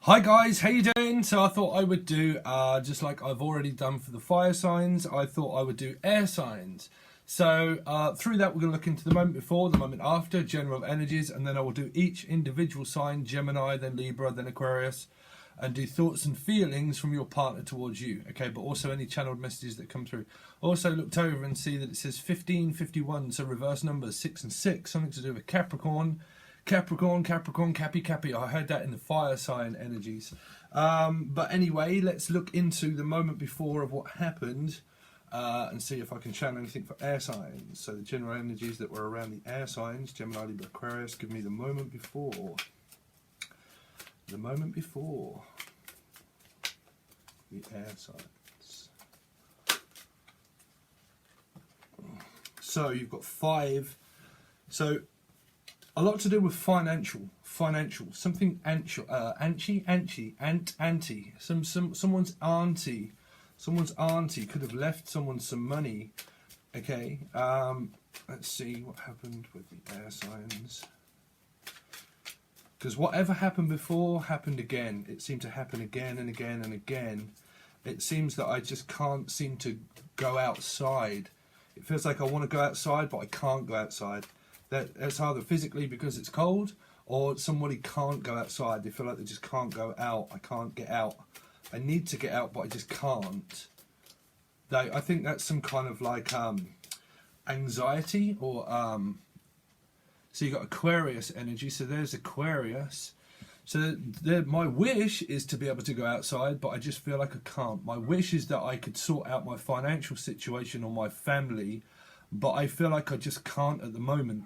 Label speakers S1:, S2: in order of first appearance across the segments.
S1: Hi guys, how you doing? So I thought I would do, just like I've already done for the fire signs, I thought I would do air signs. So through that we're going to look into the moment before, the moment after, general energies, and then I will do each individual sign, Gemini, then Libra, then Aquarius, and do thoughts and feelings from your partner towards you, okay, but also any channeled messages that come through. Also looked over and see that it says 1551, so reverse numbers 6 and 6, something to do with Capricorn, Cappy. I heard that in the fire sign energies. But anyway, let's look into the moment before of what happened and see if I can channel anything for air signs. So the general energies that were around the air signs, Gemini, Libra, Aquarius, give me the moment before. The moment before the air signs. So you've got 5. So a lot to do with financial, something auntie, someone's auntie could have left someone some money. Okay, let's see what happened with the air signs. Because whatever happened before happened again. It seemed to happen again and again and again. It seems that I just can't seem to go outside. It feels like I want to go outside, but I can't go outside. That's either physically because it's cold, or somebody can't go outside. They feel like they just can't go out. I can't get out. I need to get out, but I just can't. I think that's some kind of like anxiety, or so you got Aquarius energy. So there's Aquarius. So my wish is to be able to go outside, but I just feel like I can't. My wish is that I could sort out my financial situation or my family, but I feel like I just can't at the moment.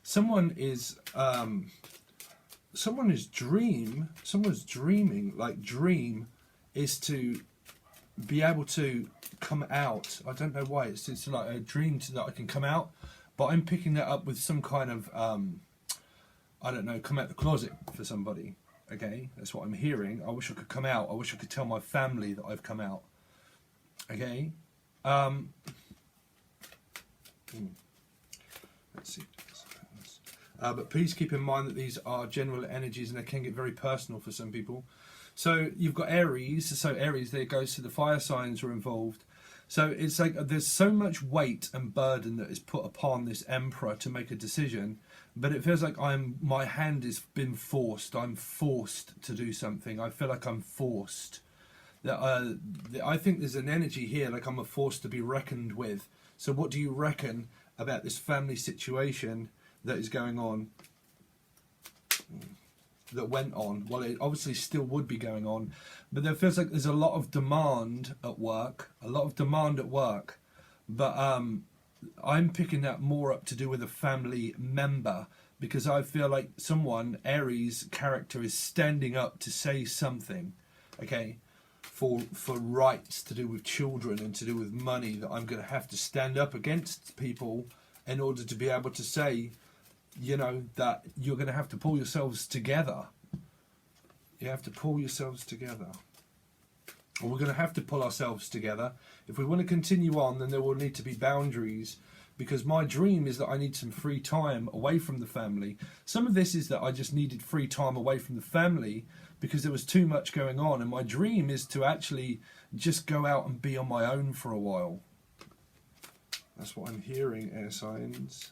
S1: Someone's dreaming, like dream is to be able to come out. I don't know why, it's like a dream that I can come out, but I'm picking that up with some kind of I don't know, come out the closet for somebody. Okay, that's what I'm hearing. I wish I could come out. I wish I could tell my family that I've come out. Okay, let's see. But please keep in mind that these are general energies and they can get very personal for some people. So you've got Aries. So Aries, there goes to the fire signs are involved. So it's like there's so much weight and burden that is put upon this Emperor to make a decision. But it feels like my hand has been forced. I'm forced to do something. I feel like I'm forced. I think there's an energy here like I'm a force to be reckoned with. So what do you reckon about this family situation that is going on, that went on? Well, it obviously still would be going on, but there feels like there's a lot of demand at work, but I'm picking that more up to do with a family member, because I feel like someone, Aries character, is standing up to say something, okay, for rights to do with children and to do with money, that I'm going to have to stand up against people in order to be able to say, you know, that you're going to have to pull yourselves together. You have to pull yourselves together. Or we're going to have to pull ourselves together. If we want to continue on, then there will need to be boundaries, because my dream is that I need some free time away from the family. Some of this is that I just needed free time away from the family because there was too much going on, and my dream is to actually just go out and be on my own for a while. That's what I'm hearing, air signs.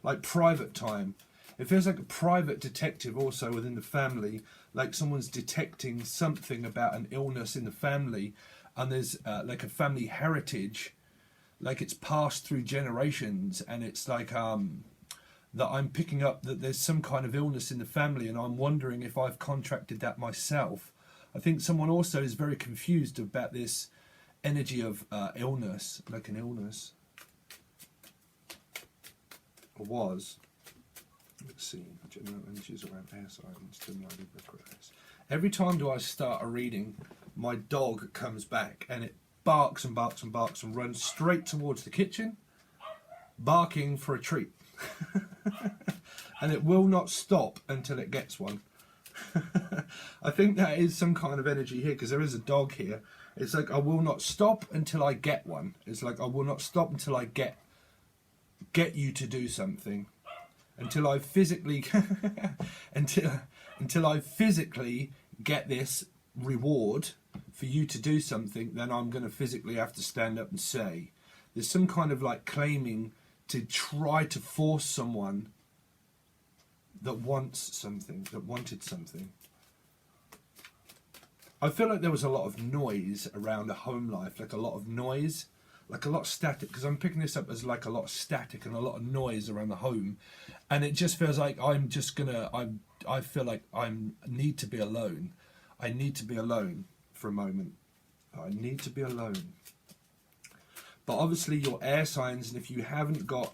S1: Like private time. It feels like a private detective also within the family, like someone's detecting something about an illness in the family, and there's like a family heritage, like it's passed through generations, and it's like that I'm picking up that there's some kind of illness in the family, and I'm wondering if I've contracted that myself. I think someone also is very confused about this energy of illness, like an illness. Or was. Let's see, general energies around air signs, Gemini, Libra, Aquarius. Every time do I start a reading, my dog comes back and it barks and barks and barks and runs straight towards the kitchen, barking for a treat. And it will not stop until it gets one. I think that is some kind of energy here, because there is a dog here. It's like I will not stop until I get one. It's like I will not stop until I get you to do something. until I physically until I physically get this reward for you to do something, then I'm going to physically have to stand up and say. There's some kind of like claiming to try to force someone that wants something, that wanted something. I feel like there was a lot of noise around the home life, like a lot of noise, like a lot of static, because I'm picking this up as like a lot of static and a lot of noise around the home, and it just feels like I'm just gonna, I feel like I need to be alone. I need to be alone for a moment. I need to be alone. But obviously your air signs, and if you haven't got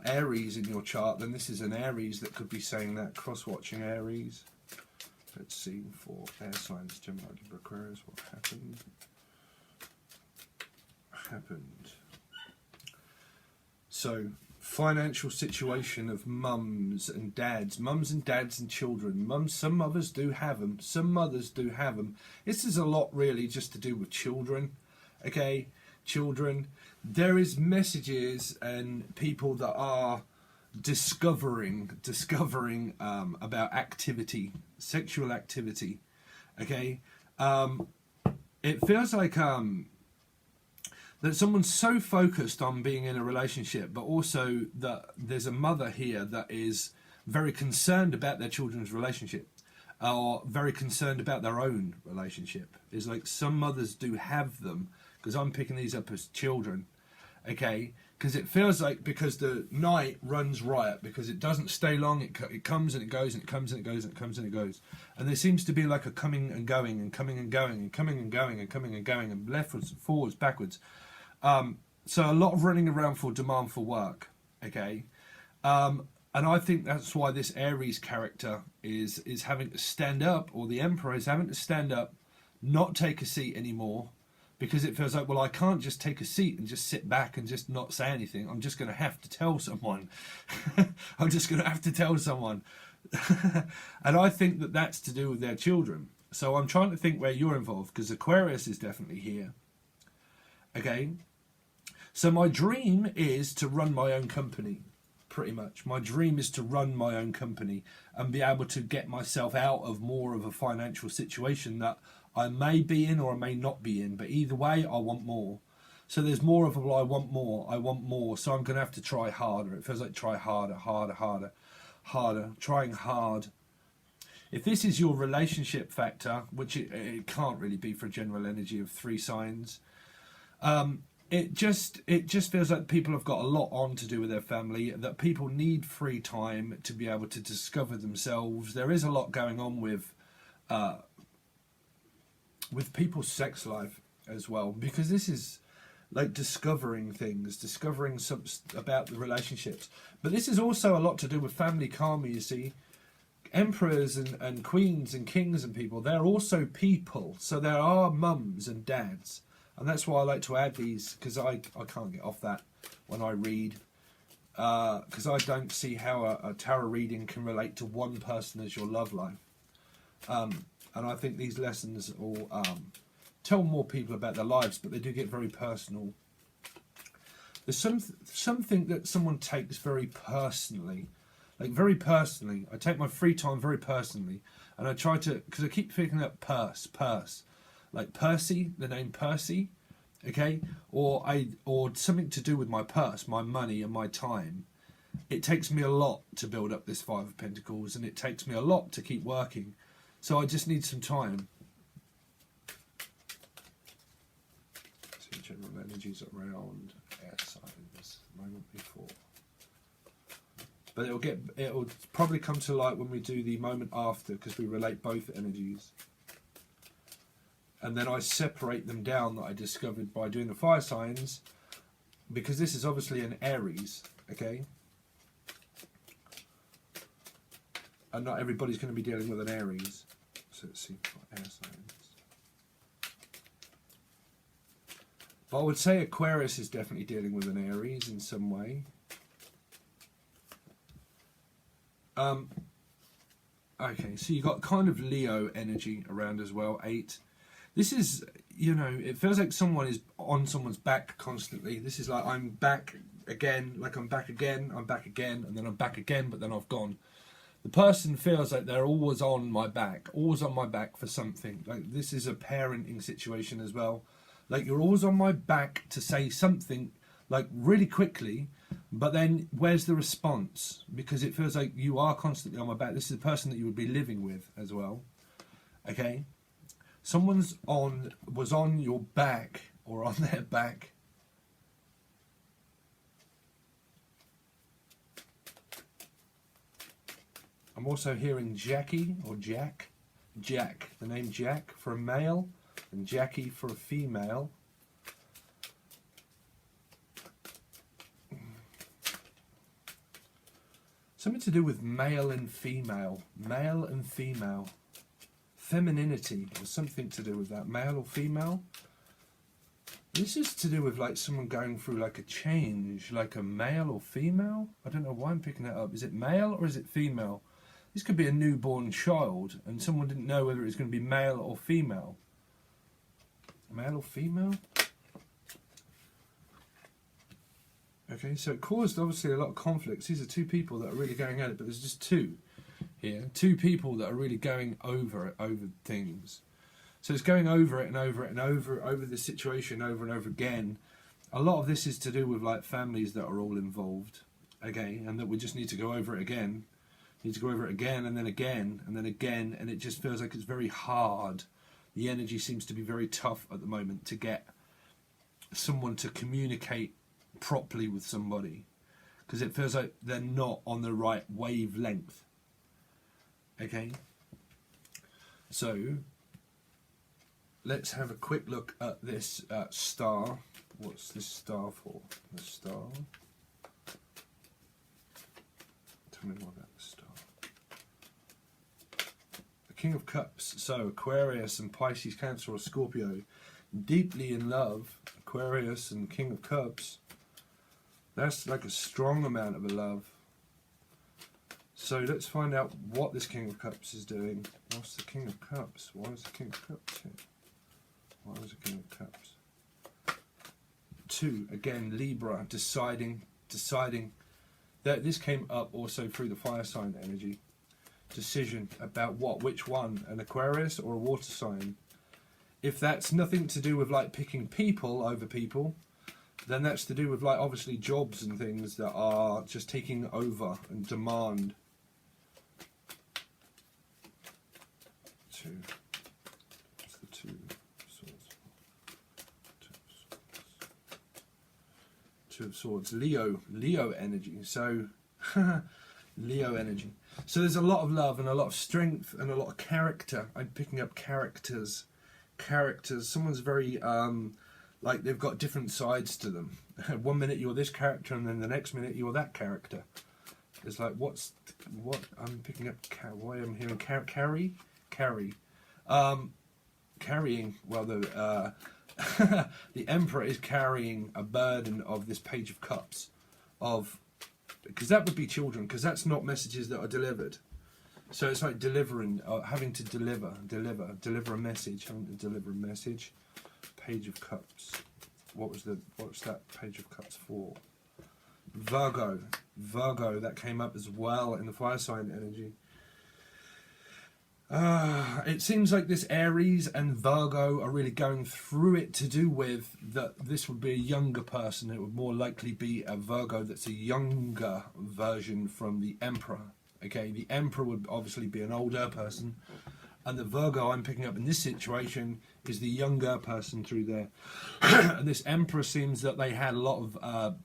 S1: Aries in your chart, then this is an Aries that could be saying that. Cross-watching Aries. Let's see for air signs, Gemini Libra Aquarius, what happened. So, financial situation of mums and dads and children. Some mothers do have them, some mothers do have them. This is a lot really just to do with children, okay? Children. There is messages and people that are discovering about activity, sexual activity, okay? It feels like that someone's so focused on being in a relationship, but also that there's a mother here that is very concerned about their children's relationship, or very concerned about their own relationship. It's like some mothers do have them, because I'm picking these up as children, okay? Because it feels like, because the night runs riot, because it doesn't stay long, it comes and it goes, and it comes and it goes, and it comes and it goes. And there seems to be like a coming and going, and coming and going, and coming and going, and coming and going, and leftwards, forwards, backwards. So a lot of running around for demand for work, okay? And I think that's why this Aries character is having to stand up, or the Emperor is having to stand up, not take a seat anymore, because it feels like, well, I can't just take a seat and just sit back and just not say anything. I'm just going to have to tell someone. I'm just going to have to tell someone. And I think that that's to do with their children. So I'm trying to think where you're involved, because Aquarius is definitely here, okay? So my dream is to run my own company, pretty much. My dream is to run my own company and be able to get myself out of more of a financial situation that I may be in or I may not be in. But either way, I want more. So there's more of a, well, I want more. So I'm going to have to try harder. It feels like try harder, trying hard. If this is your relationship factor, which it can't really be for a general energy of 3 signs, it just feels like people have got a lot on to do with their family, that people need free time to be able to discover themselves. There is a lot going on with people's sex life as well, because this is like discovering things, discovering some about the relationships. But this is also a lot to do with family karma, you see. Emperors and queens and kings and people, they're also people. So there are mums and dads. And that's why I like to add these, because I can't get off that when I read. Because I don't see how a tarot reading can relate to one person as your love life. And I think these lessons will tell more people about their lives, but they do get very personal. There's something that someone takes very personally. Like very personally. I take my free time very personally. And I try to, because I keep picking up purse. Like Percy, the name Percy, okay? Or something to do with my purse, my money and my time. It takes me a lot to build up this 5 of Pentacles, and it takes me a lot to keep working. So I just need some time. See general energies around air signs the moment before. But it'll probably come to light when we do the moment after, because we relate both energies. And then I separate them down that I discovered by doing the fire signs, because this is obviously an Aries, okay? And not everybody's going to be dealing with an Aries. So let's see what air signs. But I would say Aquarius is definitely dealing with an Aries in some way. Okay, so you got kind of Leo energy around as well, 8. This is, you know, it feels like someone is on someone's back constantly. This is like, I'm back again, like I'm back again, and then I'm back again, but then I've gone. The person feels like they're always on my back for something. Like this is a parenting situation as well. Like you're always on my back to say something like really quickly, but then where's the response? Because it feels like you are constantly on my back. This is the person that you would be living with as well. Okay? Was on your back or on their back. I'm also hearing Jackie or Jack. Jack, the name Jack for a male and Jackie for a female. Something to do with male and female. Male and female. Femininity or something to do with that. Male or female. This is to do with like someone going through like a change, like a male or female. I don't know why I'm picking that up. Is it male or is it female? This could be a newborn child and someone didn't know whether it was going to be male or female. Male or female? Okay, so it caused obviously a lot of conflicts. These are two people that are really going at it, but there's just two here. Two people that are really going over it, over things. So it's going over it and over it and over the situation over and over again. A lot of this is to do with like families that are all involved, okay, and that we just need to go over it again. Need to go over it again and then again and then again, and it just feels like it's very hard. The energy seems to be very tough at the moment to get someone to communicate properly with somebody, because it feels like they're not on the right wavelength. Okay, so let's have a quick look at this star. What's this star for? The star. Tell me more about the star. The King of Cups. So Aquarius and Pisces, Cancer or Scorpio, deeply in love. Aquarius and King of Cups. That's like a strong amount of love. So let's find out what this King of Cups is doing. What's the King of Cups? Why is the King of Cups here? Why is the King of Cups? 2, again, Libra, deciding. This came up also through the fire sign energy. Decision about what, which one, an Aquarius or a water sign. If that's nothing to do with like picking people over people, then that's to do with like obviously jobs and things that are just taking over and demand. 2. What's the 2 swords? 2 of Swords. Leo energy. So Leo energy. So there's a lot of love and a lot of strength and a lot of character. I'm picking up characters. Someone's very like they've got different sides to them. 1 minute you're this character and then the next minute you're that character. It's like what I'm picking up. Why I'm hearing carry. Carrying. Well, the the Emperor is carrying a burden of this Page of Cups, because that would be children, because that's not messages that are delivered. So it's like delivering, having to deliver a message, Page of Cups. What's that Page of Cups for? Virgo, that came up as well in the fire sign energy. It seems like this Aries and Virgo are really going through it, to do with that this would be a younger person. It would more likely be a Virgo that's a younger version from the Emperor. Okay, the Emperor would obviously be an older person, and the Virgo I'm picking up in this situation is the younger person through there. And this Emperor seems that they had a lot of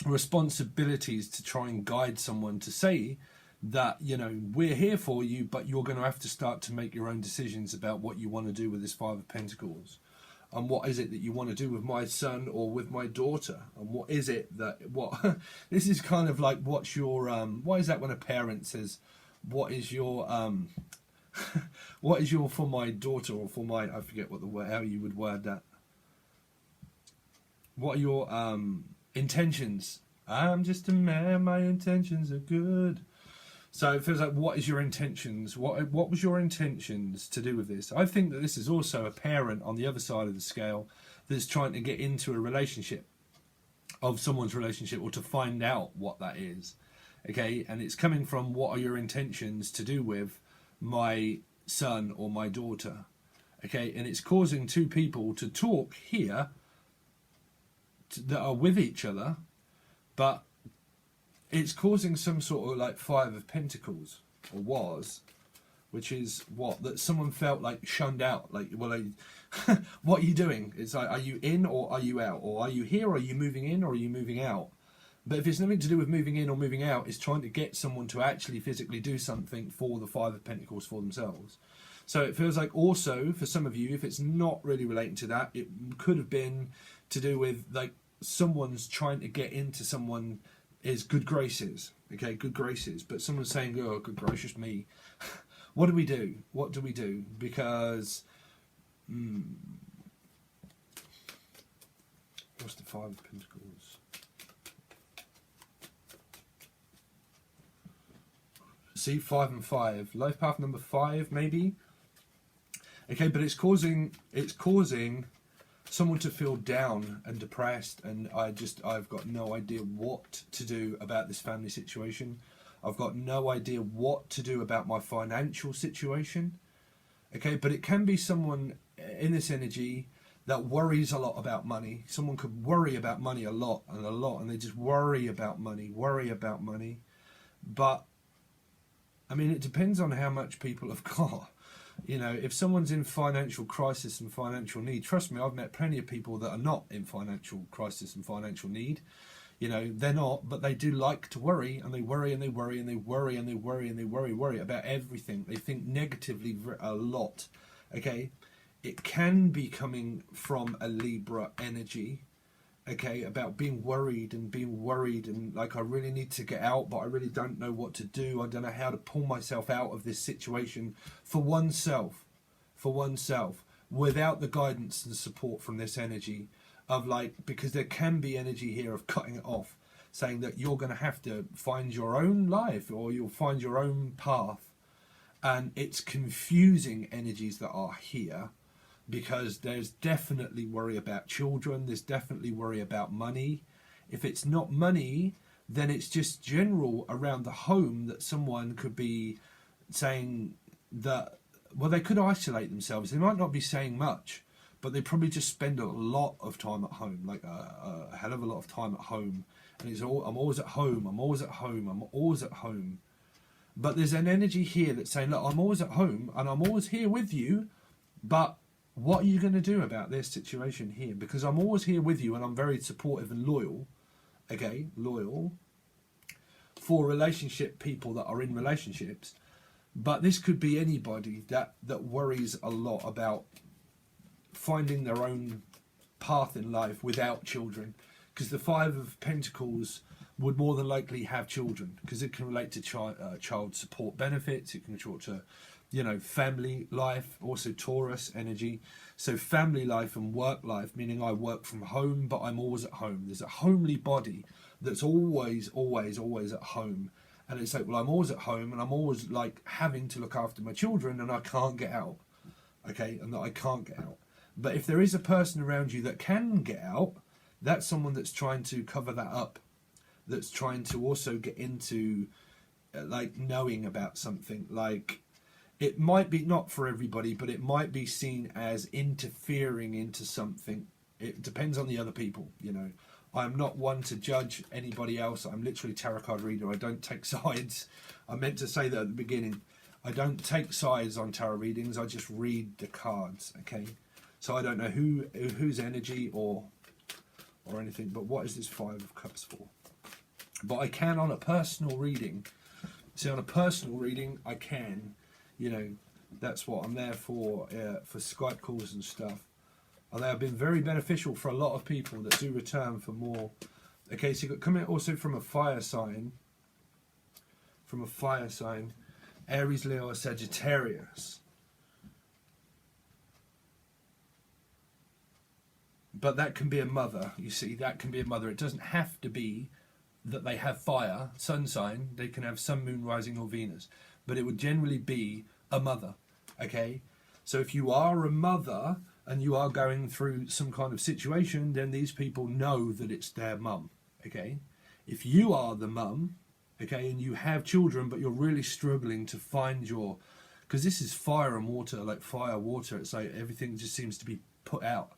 S1: responsibilities to try and guide someone to say that, you know, we're here for you, but you're going to have to start to make your own decisions about what you want to do with this 5 of Pentacles. And what is it that you want to do with my son or with my daughter? And what is it that, this is kind of like, what's your, why is that when a parent says, what is your, what is your, for my daughter or for my, I forget what the word, how you would word that. What are your intentions? I'm just a man, my intentions are good. So it feels like, what is your intentions? What was your intentions to do with this? I think that this is also a parent on the other side of the scale that's trying to get into a relationship. of someone's relationship, or to find out what that is. Okay, and it's coming from, what are your intentions to do with my son or my daughter? Okay, and it's causing two people to talk here that are with each other, but it's causing some sort of like Five of Pentacles, or was, which is what, that someone felt like shunned out, like, well, what are you doing? It's like, are you in or are you out? Or are you here, or are you moving in, or are you moving out? But if it's nothing to do with moving in or moving out, it's trying to get someone to actually physically do something for the Five of Pentacles for themselves. So it feels like also for some of you, if it's not really relating to that, it could have been to do with like someone's trying to get into someone is good graces. Okay, good graces. But someone's saying, oh, good gracious me. What do we do? What do we do? Because what's the Five of Pentacles? See, 5 and 5. Life path number 5, maybe. Okay, but it's causing someone to feel down and depressed, and I've got no idea what to do about this family situation. I've got no idea what to do about my financial situation. Okay, but it can be someone in this energy that worries a lot about money. Someone could worry about money a lot, and they just worry about money. But I mean, it depends on how much people have got. You know, if someone's in financial crisis and financial need, trust me, I've met plenty of people that are not in financial crisis and financial need. You know, they're not, but they do like to worry, and they worry and they worry and they worry and they worry and they worry about everything. They think negatively a lot. Okay, it can be coming from a Libra energy. Okay, about being worried and like, I really need to get out, but I really don't know what to do. I don't know how to pull myself out of this situation for oneself, without the guidance and support from this energy of like, because there can be energy here of cutting it off, saying that you're going to have to find your own life, or you'll find your own path. And it's confusing energies that are here, because there's definitely worry about children, there's definitely worry about money. If it's not money, then it's just general around the home, that someone could be saying that, well, they could isolate themselves. They might not be saying much, but they probably just spend a lot of time at home, like a hell of a lot of time at home. And it's all, I'm always at home, I'm always at home, I'm always at home. But there's an energy here that's saying, look, I'm always at home and I'm always here with you, but what are you going to do about this situation here? Because I'm always here with you and I'm very supportive and loyal. Okay, loyal for relationship people that are in relationships. But this could be anybody that worries a lot about finding their own path in life without children. Because the Five of Pentacles would more than likely have children, because it can relate to child support benefits. It can relate to, you know, family life, also Taurus energy. So family life and work life, meaning I work from home, but I'm always at home. There's a homely body that's always at home. And it's like, well, I'm always at home and I'm always like having to look after my children, and I can't get out. Okay, and that I can't get out. But if there is a person around you that can get out, that's someone that's trying to cover that up. That's trying to also get into like knowing about something. Like, it might be not for everybody, but it might be seen as interfering into something. It depends on the other people, you know. I'm not one to judge anybody else. I'm literally a tarot card reader. I don't take sides. I meant to say that at the beginning. I don't take sides on tarot readings. I just read the cards, okay? So I don't know whose energy or anything, but what is this Five of Cups for? But I can on a personal reading. See, on a personal reading, I can, you know, that's what I'm there for Skype calls and stuff. And they have been very beneficial for a lot of people that do return for more. Okay, so you've got coming also from a fire sign. From a fire sign, Aries, Leo, or Sagittarius. But that can be a mother, you see, that can be a mother. It doesn't have to be that they have fire, sun sign. They can have sun, moon, rising, or Venus. But it would generally be a mother, okay? So if you are a mother and you are going through some kind of situation, then these people know that it's their mum, okay? If you are the mum, okay, and you have children, but you're really struggling to find your... Because this is fire and water, like fire, water. It's like everything just seems to be put out.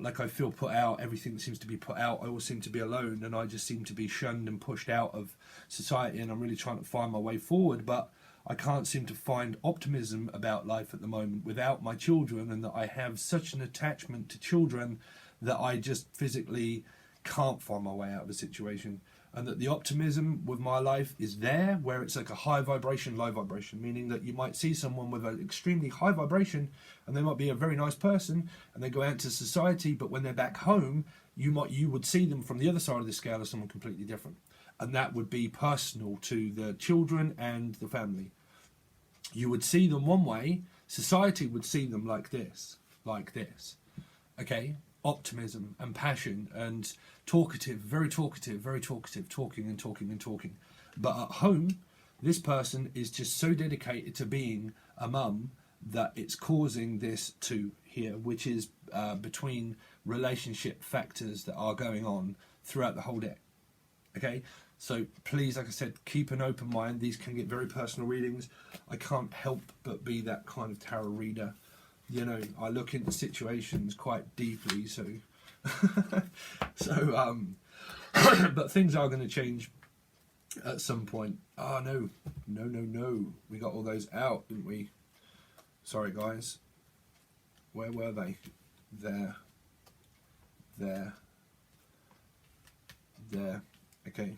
S1: Like I feel put out, everything seems to be put out. I always seem to be alone, and I just seem to be shunned and pushed out of society, and I'm really trying to find my way forward, but I can't seem to find optimism about life at the moment without my children, and that I have such an attachment to children that I just physically can't find my way out of the situation. And that the optimism with my life is there, where it's like a high vibration, low vibration, meaning that you might see someone with an extremely high vibration and they might be a very nice person and they go out into society, but when they're back home, you would see them from the other side of the scale as someone completely different. And that would be personal to the children and the family. You would see them one way, society would see them like this, okay? Optimism and passion and talkative, very talkative, talking and talking and talking. But at home, this person is just so dedicated to being a mum that it's causing this to here, which is between relationship factors that are going on throughout the whole deck. Okay, so please, like I said, keep an open mind. These can get very personal readings. I can't help but be that kind of tarot reader. You know, I look into situations quite deeply, so but things are going to change at some point. Oh no, we got all those out, didn't we? Sorry guys, where were they? There, okay.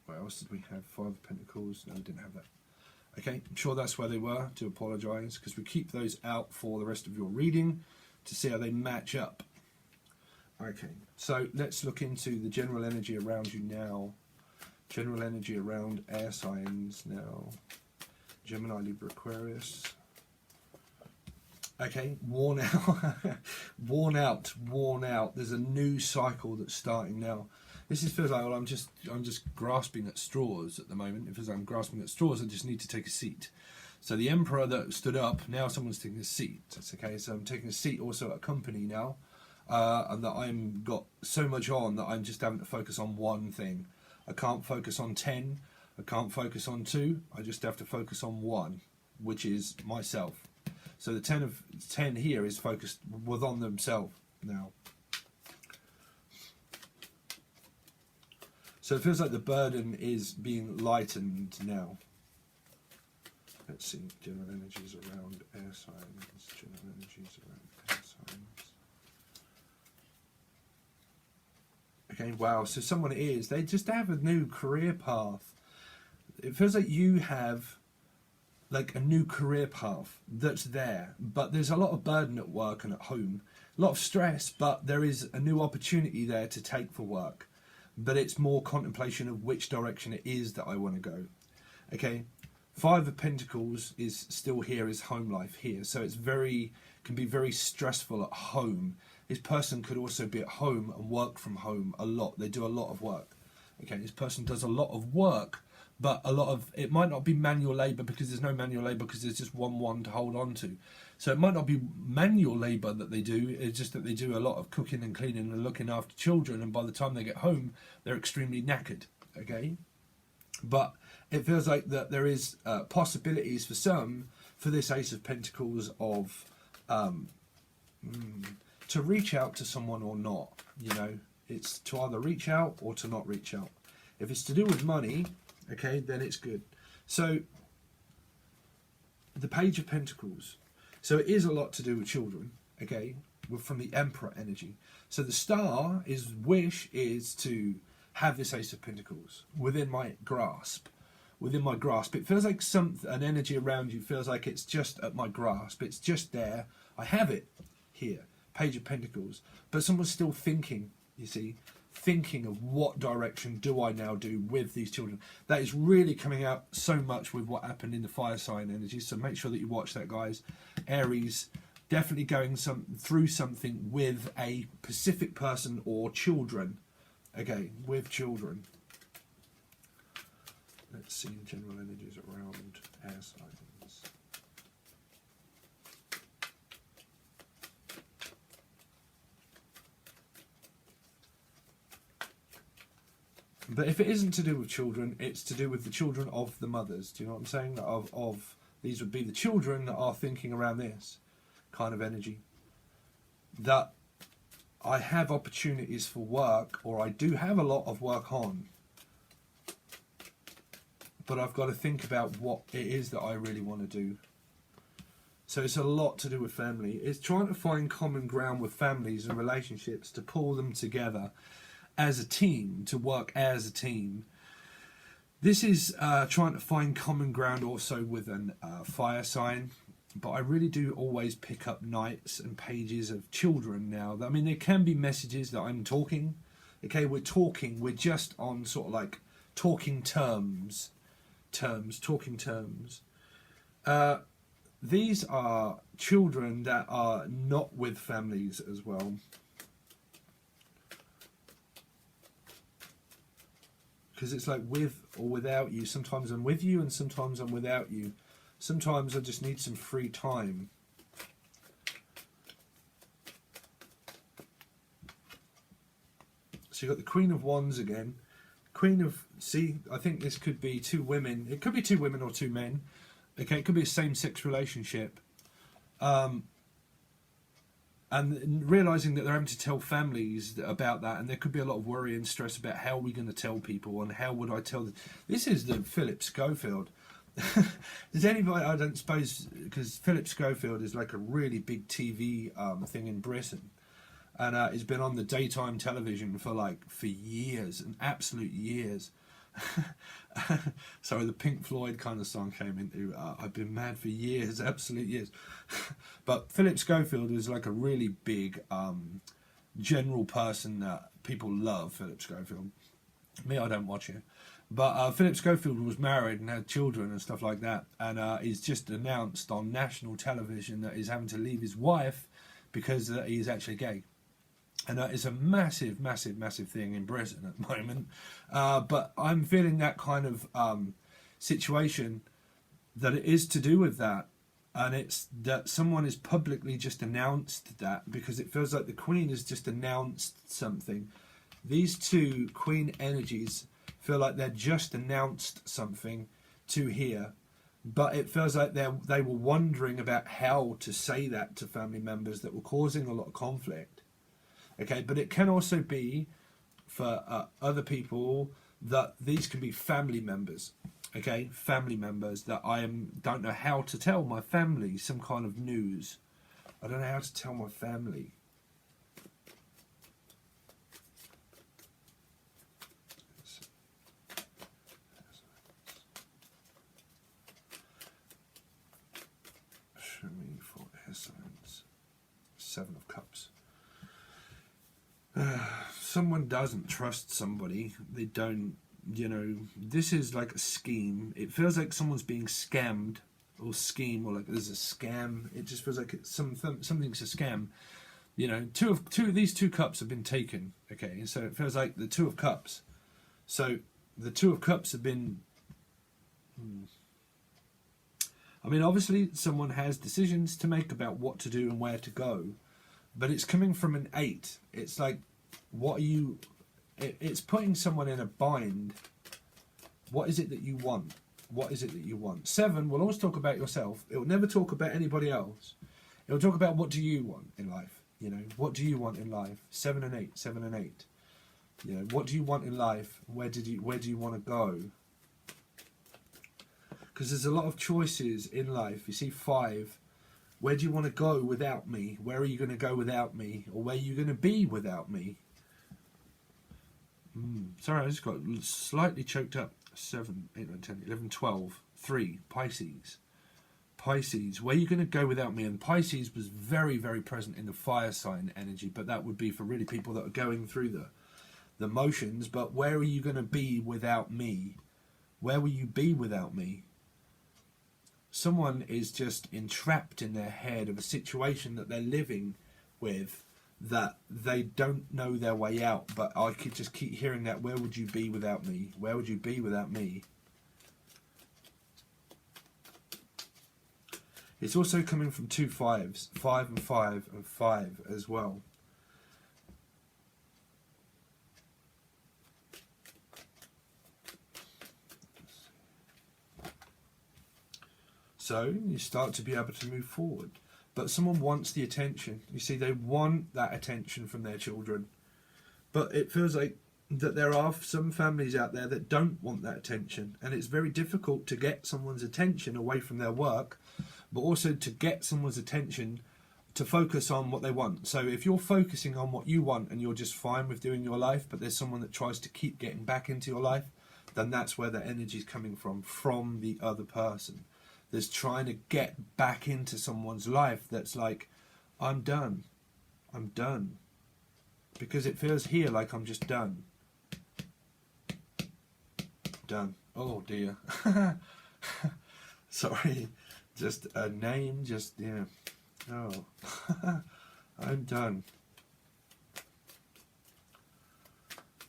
S1: What else did we have? 5 of Pentacles. No, we didn't have that. Okay, I'm sure that's where they were. Do apologise, because we keep those out for the rest of your reading to see how they match up. Okay, so let's look into the general energy around you now. General energy around air signs now. Gemini, Libra, Aquarius. Okay, worn out. worn out. There's a new cycle that's starting now. This feels like, well, I'm just grasping at straws at the moment. It feels like I'm grasping at straws. I just need to take a seat. So the Emperor that stood up, now someone's taking a seat. That's okay. So I'm taking a seat also at a company now, and that I'm got so much on that I'm just having to focus on one thing. I can't focus on 10. I can't focus on 2. I just have to focus on 1, which is myself. So the 10 of 10 here is focused on themselves now. So it feels like the burden is being lightened now. Let's see, general energies around air signs. General energies around air signs. Okay, wow. So someone they just have a new career path. It feels like you have like a new career path that's there, but there's a lot of burden at work and at home. A lot of stress, but there is a new opportunity there to take for work. But it's more contemplation of which direction it is that I want to go. Okay, 5 of Pentacles is still here, is home life here. So it's can be very stressful at home. This person could also be at home and work from home a lot. They do a lot of work. Okay, this person does a lot of work, but it might not be manual labour, because there's no manual labour, because there's just one to hold on to. So it might not be manual labour that they do, it's just that they do a lot of cooking and cleaning and looking after children, and by the time they get home, they're extremely knackered, okay? But it feels like that there is possibilities for some, for this Ace of Pentacles, of to reach out to someone or not, you know? It's to either reach out or to not reach out. If it's to do with money, okay, then it's good. So, the Page of Pentacles. So it is a lot to do with children, okay, from the Emperor energy. So the star wish is to have this Ace of Pentacles within my grasp. Within my grasp. It feels like an energy around you feels like it's just at my grasp. It's just there. I have it here. Page of Pentacles. But someone's still thinking, you see, thinking of what direction do I now do with these children. That is really coming out so much with what happened in the fire sign energy, so make sure that you watch that, guys. Aries, definitely going through something with a specific person or children. Okay, with children. Let's see the general energies around air signs. But if it isn't to do with children, it's to do with the children of the mothers. Do you know what I'm saying? Of these would be the children that are thinking around this kind of energy. That I have opportunities for work, or I do have a lot of work on, but I've got to think about what it is that I really want to do. So it's a lot to do with family. It's trying to find common ground with families and relationships to pull them together as a team, to work as a team. This is trying to find common ground also with an fire sign, but I really do always pick up knights and pages of children now. I mean, there can be messages that I'm talking. Okay, we're just on sort of like talking terms. These are children that are not with families as well. Because it's like with or without you. Sometimes I'm with you and sometimes I'm without you. Sometimes I just need some free time. So you've got the Queen of Wands again. Queen of... See, I think this could be two women. It could be two women or two men. Okay, it could be a same-sex relationship. And realising that they're having to tell families about that, and there could be a lot of worry and stress about how are we going to tell people, and how would I tell them. This is the Philip Schofield. Does anybody, I don't suppose, because Philip Schofield is like a really big TV thing in Britain, and it's been on the daytime television for years, and absolute years. Sorry, the Pink Floyd kind of song came into I've been mad for years, absolute years. But Philip Schofield is like a really big general person that people love. Philip Schofield. Me, I don't watch it. But Philip Schofield was married and had children and stuff like that, and he's just announced on national television that he's having to leave his wife because he's actually gay. And it's a massive, massive, massive thing in Britain at the moment. But I'm feeling that kind of situation, that it is to do with that. And it's that someone has publicly just announced that, because it feels like the Queen has just announced something. These two Queen energies feel like they're just announced something to here. But it feels like they were wondering about how to say that to family members that were causing a lot of conflict. Okay, but it can also be for other people that these can be family members. Okay, family members that don't know how to tell my family some kind of news. I don't know how to tell my family. Show me for air signs. 7 of Cups. Someone doesn't trust somebody. They don't, this is like a scheme. It feels like someone's being scammed, or scheme, or like there's a scam. It just feels like something's a scam. These 2 cups have been taken. Okay, so it feels like the 2 of Cups. So the 2 of Cups have been... I mean, obviously someone has decisions to make about what to do and where to go. But it's coming from an 8. It's like, what are you... It's putting someone in a bind. What is it that you want? What is it that you want? 7 will always talk about yourself. It will never talk about anybody else. It will talk about what do you want in life. What do you want in life? 7 and 8. 7 and 8. What do you want in life? Where do you want to go? Because there's a lot of choices in life. You see 5. Where do you want to go without me? Where are you going to go without me? Or where are you going to be without me? Sorry, I just got slightly choked up. 7, 8, 9, 10, 11, 12. 3, Pisces. Pisces, where are you going to go without me? And Pisces was very, very present in the fire sign energy, but that would be for really people that are going through the motions. But where are you going to be without me? Where will you be without me? Someone is just entrapped in their head of a situation that they're living with, that they don't know their way out. But I could just keep hearing that, where would you be without me? Where would you be without me? It's also coming from 2 5s, 5 and 5 and 5 as well. So you start to be able to move forward. But someone wants the attention. You see, they want that attention from their children. But it feels like that there are some families out there that don't want that attention. And it's very difficult to get someone's attention away from their work, but also to get someone's attention to focus on what they want. So if you're focusing on what you want and you're just fine with doing your life, but there's someone that tries to keep getting back into your life, then that's where the energy is coming from the other person. There's trying to get back into someone's life that's like, I'm done. I'm done. Because it feels here like I'm just done. Done. Oh dear. Sorry. Just a name, just, yeah. Oh. I'm done.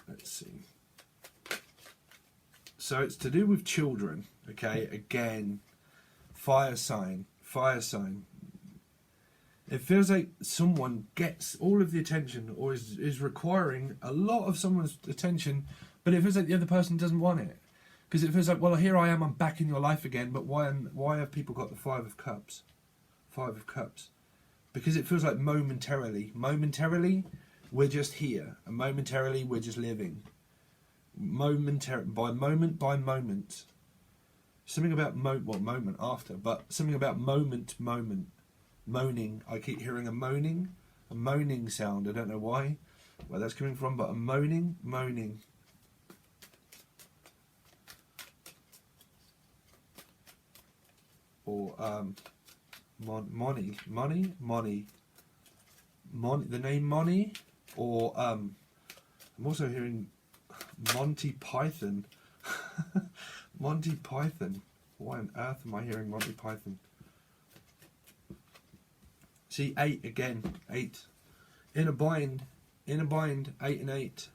S1: Let's see. So it's to do with children, okay? Again, fire sign, fire sign. It feels like someone gets all of the attention or is requiring a lot of someone's attention, but it feels like the other person doesn't want it. Because it feels like, well, here I am, I'm back in your life again, but why have people got the Five of Cups? Five of Cups. Because it feels like momentarily, we're just here, and momentarily, we're just living. By moment. Something about moment after, but something about moment. Moaning. I keep hearing a moaning sound. I don't know why, where that's coming from, but a moaning. Or money. The name Money, or I'm also hearing Monty Python. Monty Python. Why on earth am I hearing Monty Python? See, 8 again. 8. In a bind. 8 and 8.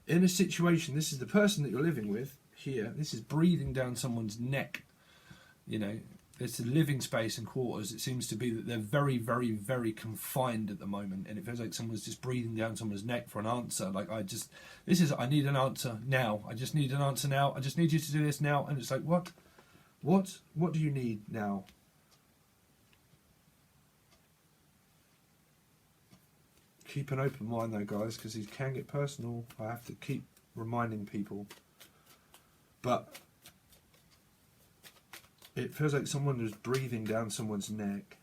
S1: In a situation, this is the person that you're living with here. This is breathing down someone's neck. You know, it's a living space and quarters. It seems to be that they're very, very, very confined at the moment, and it feels like someone's just breathing down someone's neck for an answer. Like, I need an answer now. I just need an answer now. I just need you to do this now. And it's like, what do you need now? Keep an open mind though, guys, because these can get personal. I have to keep reminding people. But it feels like someone is breathing down someone's neck.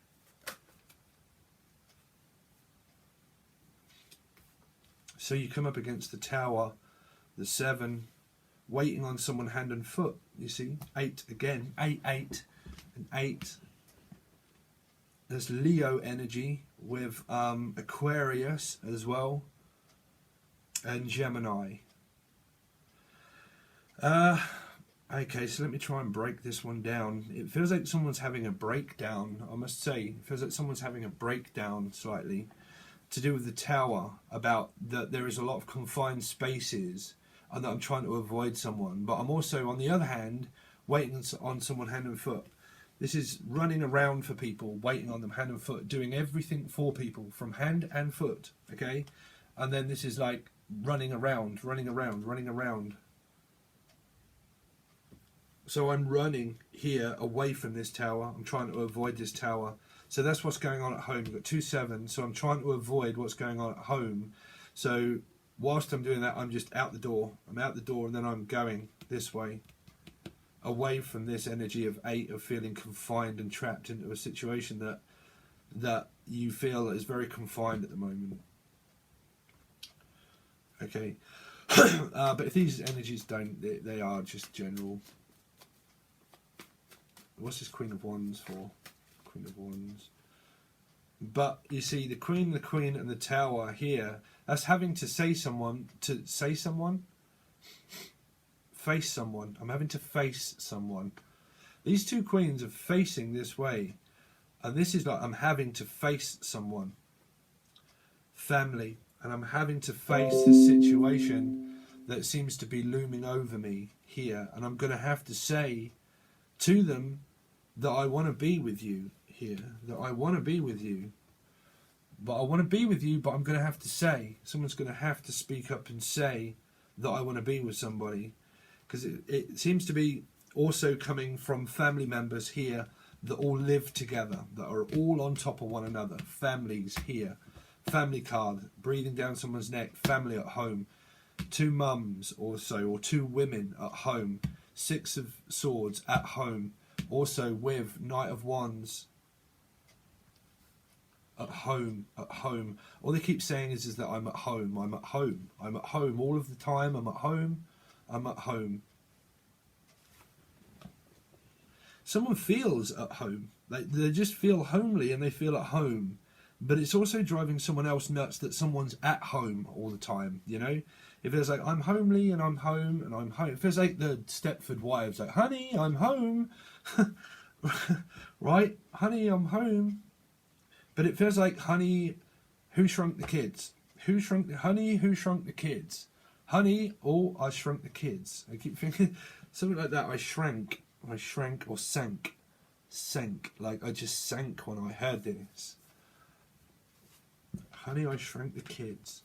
S1: So you come up against the Tower, the 7, waiting on someone hand and foot. You see, 8 again, 8, and 8. There's Leo energy with Aquarius as well, and Gemini. Okay, so let me try and break this one down. It feels like someone's having a breakdown, I must say. It feels like someone's having a breakdown slightly to do with the Tower, about that there is a lot of confined spaces and that I'm trying to avoid someone. But I'm also, on the other hand, waiting on someone hand and foot. This is running around for people, waiting on them hand and foot, doing everything for people from hand and foot, okay? And then this is like running around. So I'm running here away from this Tower. I'm trying to avoid this Tower. So that's what's going on at home. You've got 2 7s, so I'm trying to avoid what's going on at home. So whilst I'm doing that, I'm just out the door. I'm out the door, and then I'm going this way, away from this energy of 8, of feeling confined and trapped into a situation that you feel is very confined at the moment. Okay. But if these energies don't, they are just general. What's this Queen of Wands for? Queen of Wands. But you see, the Queen, and the Tower here, that's having to face someone. I'm having to face someone. These 2 queens are facing this way. And this is like, I'm having to face someone. Family. And I'm having to face the situation that seems to be looming over me here. And I'm going to have to say to them that I want to be with you here. That I want to be with you. But I want to be with you, but I'm going to have to say. Someone's going to have to speak up and say that I want to be with somebody. Because it seems to be Also coming from family members here that all live together, that are all on top of one another. Families here. Family card, breathing down someone's neck, family at home. 2 mums also, or 2 women at home. 6 of Swords at home. Also with Knight of Wands at home, at home. All they keep saying is that I'm at home, I'm at home, I'm at home all of the time, I'm at home, I'm at home. Someone feels at home, like they just feel homely and they feel at home. But it's also driving someone else nuts that someone's at home all the time, you know? If it's like, I'm homely and I'm home and I'm home. It feels like the Stepford Wives, like, honey, I'm home. Right? Honey, I'm home. But it feels like, honey, who shrunk the kids? Honey, who shrunk the kids? Honey, oh, I shrunk the kids. I keep thinking something like that. I shrank or sank. Like I just sank when I heard this. Honey, I shrank the kids.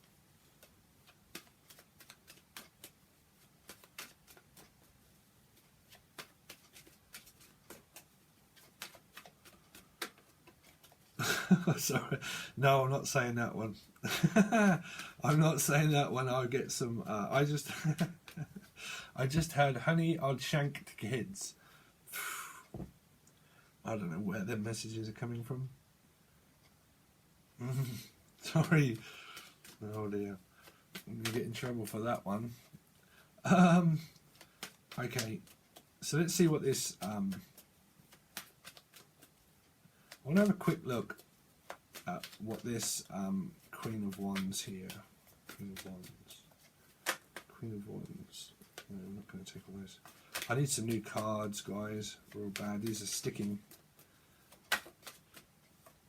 S1: Sorry. No, I'm not saying that one. I'm not saying that one. I'll get some... I just heard, honey, I'll shank the kids. I don't know where their messages are coming from. Sorry. Oh dear. I'm going to get in trouble for that one. Okay. So let's see what this... I want to have a quick look at what this Queen of Wands here. Queen of Wands. No, I'm not going to take all this. I need some new cards, guys. Real bad. These are sticking.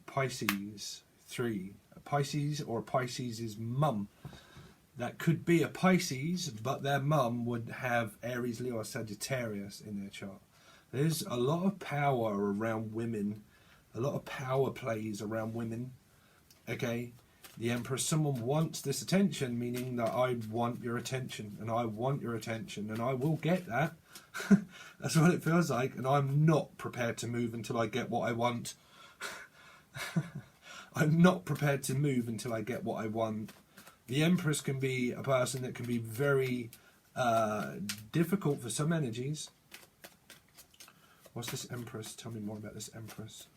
S1: Pisces 3. A Pisces or a Pisces' mum. That could be a Pisces, but their mum would have Aries, Leo, or Sagittarius in their chart. There's a lot of power around women. A lot of power plays around women. Okay, the Empress, someone wants this attention, meaning that I want your attention, and I want your attention, and I will get that. That's what it feels like, and I'm not prepared to move until I get what I want. I'm not prepared to move until I get what I want. The Empress can be a person that can be very difficult for some energies. What's this Empress? Tell me more about this Empress.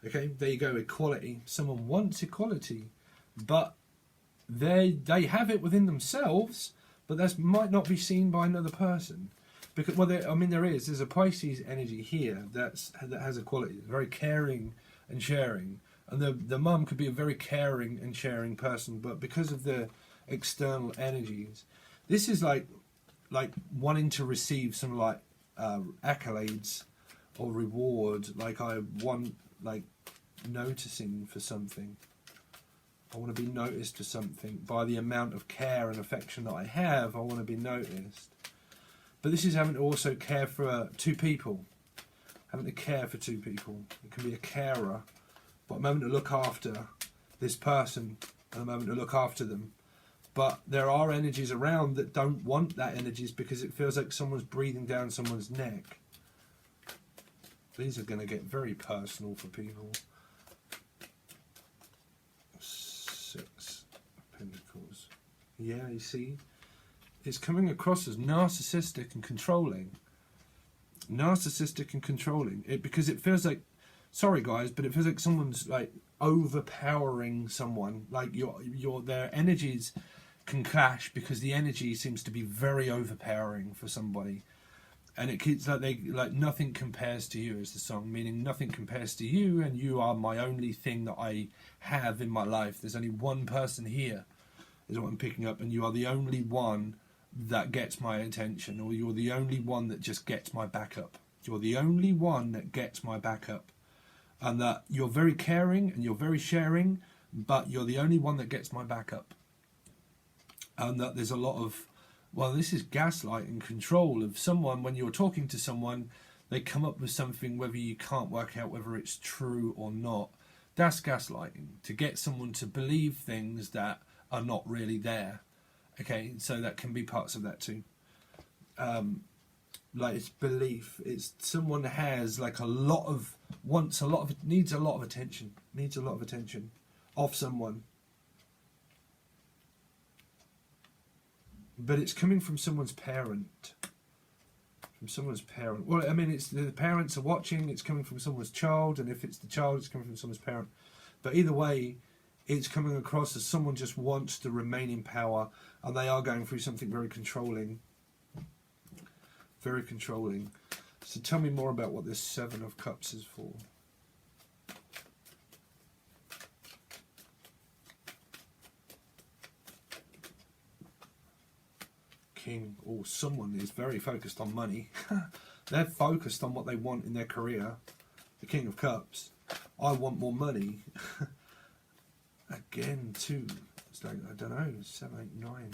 S1: Okay, there you go, equality. Someone wants equality, but they have it within themselves, but that might not be seen by another person. Because, well, there's a Pisces energy here that has equality. It's very caring and sharing, and the mum could be a very caring and sharing person, but because of the external energies, this is like wanting to receive some accolades or reward. Like I want noticing for something. I want to be noticed for something by the amount of care and affection that I have. I want to be noticed. But this is having to also care for 2 people. Having to care for 2 people. It can be a carer, but I'm having to look after this person and I'm having to look after them. But there are energies around that don't want that energies because it feels like someone's breathing down someone's neck. These are going to get very personal for people. 6 of Pentacles. Yeah, you see? It's coming across as narcissistic and controlling. Narcissistic and controlling. Because it feels like, sorry guys, but it feels like someone's like overpowering someone. Like their energies can clash because the energy seems to be very overpowering for somebody. And it keeps like nothing compares to you is the song, meaning nothing compares to you, and you are my only thing that I have in my life. There's only one person here, is what I'm picking up, and you are the only one that gets my attention, or you're the only one that just gets my backup. You're the only one that gets my backup, and that you're very caring and you're very sharing, but you're the only one that gets my backup. And that there's a lot of, well, this is gaslight and control of someone. When you're talking to someone, they come up with something, whether you can't work out whether it's true or not. That's gaslighting, to get someone to believe things that are not really there. Okay, so that can be parts of that too. Like it's belief. It's someone has like a lot of needs a lot of attention. Needs a lot of attention off someone. But it's coming from someone's parent. From someone's parent. Well, I mean, it's the parents are watching. It's coming from someone's child, and if it's the child, it's coming from someone's parent. But either way, it's coming across as someone just wants to remain in power, and they are going through something very controlling. Very controlling. So tell me more about what this Seven of Cups is for. King, or someone is very focused on money. They're focused on what they want in their career. The King of Cups. I want more money. Again, two. It's like, I don't know, 7, 8, 9.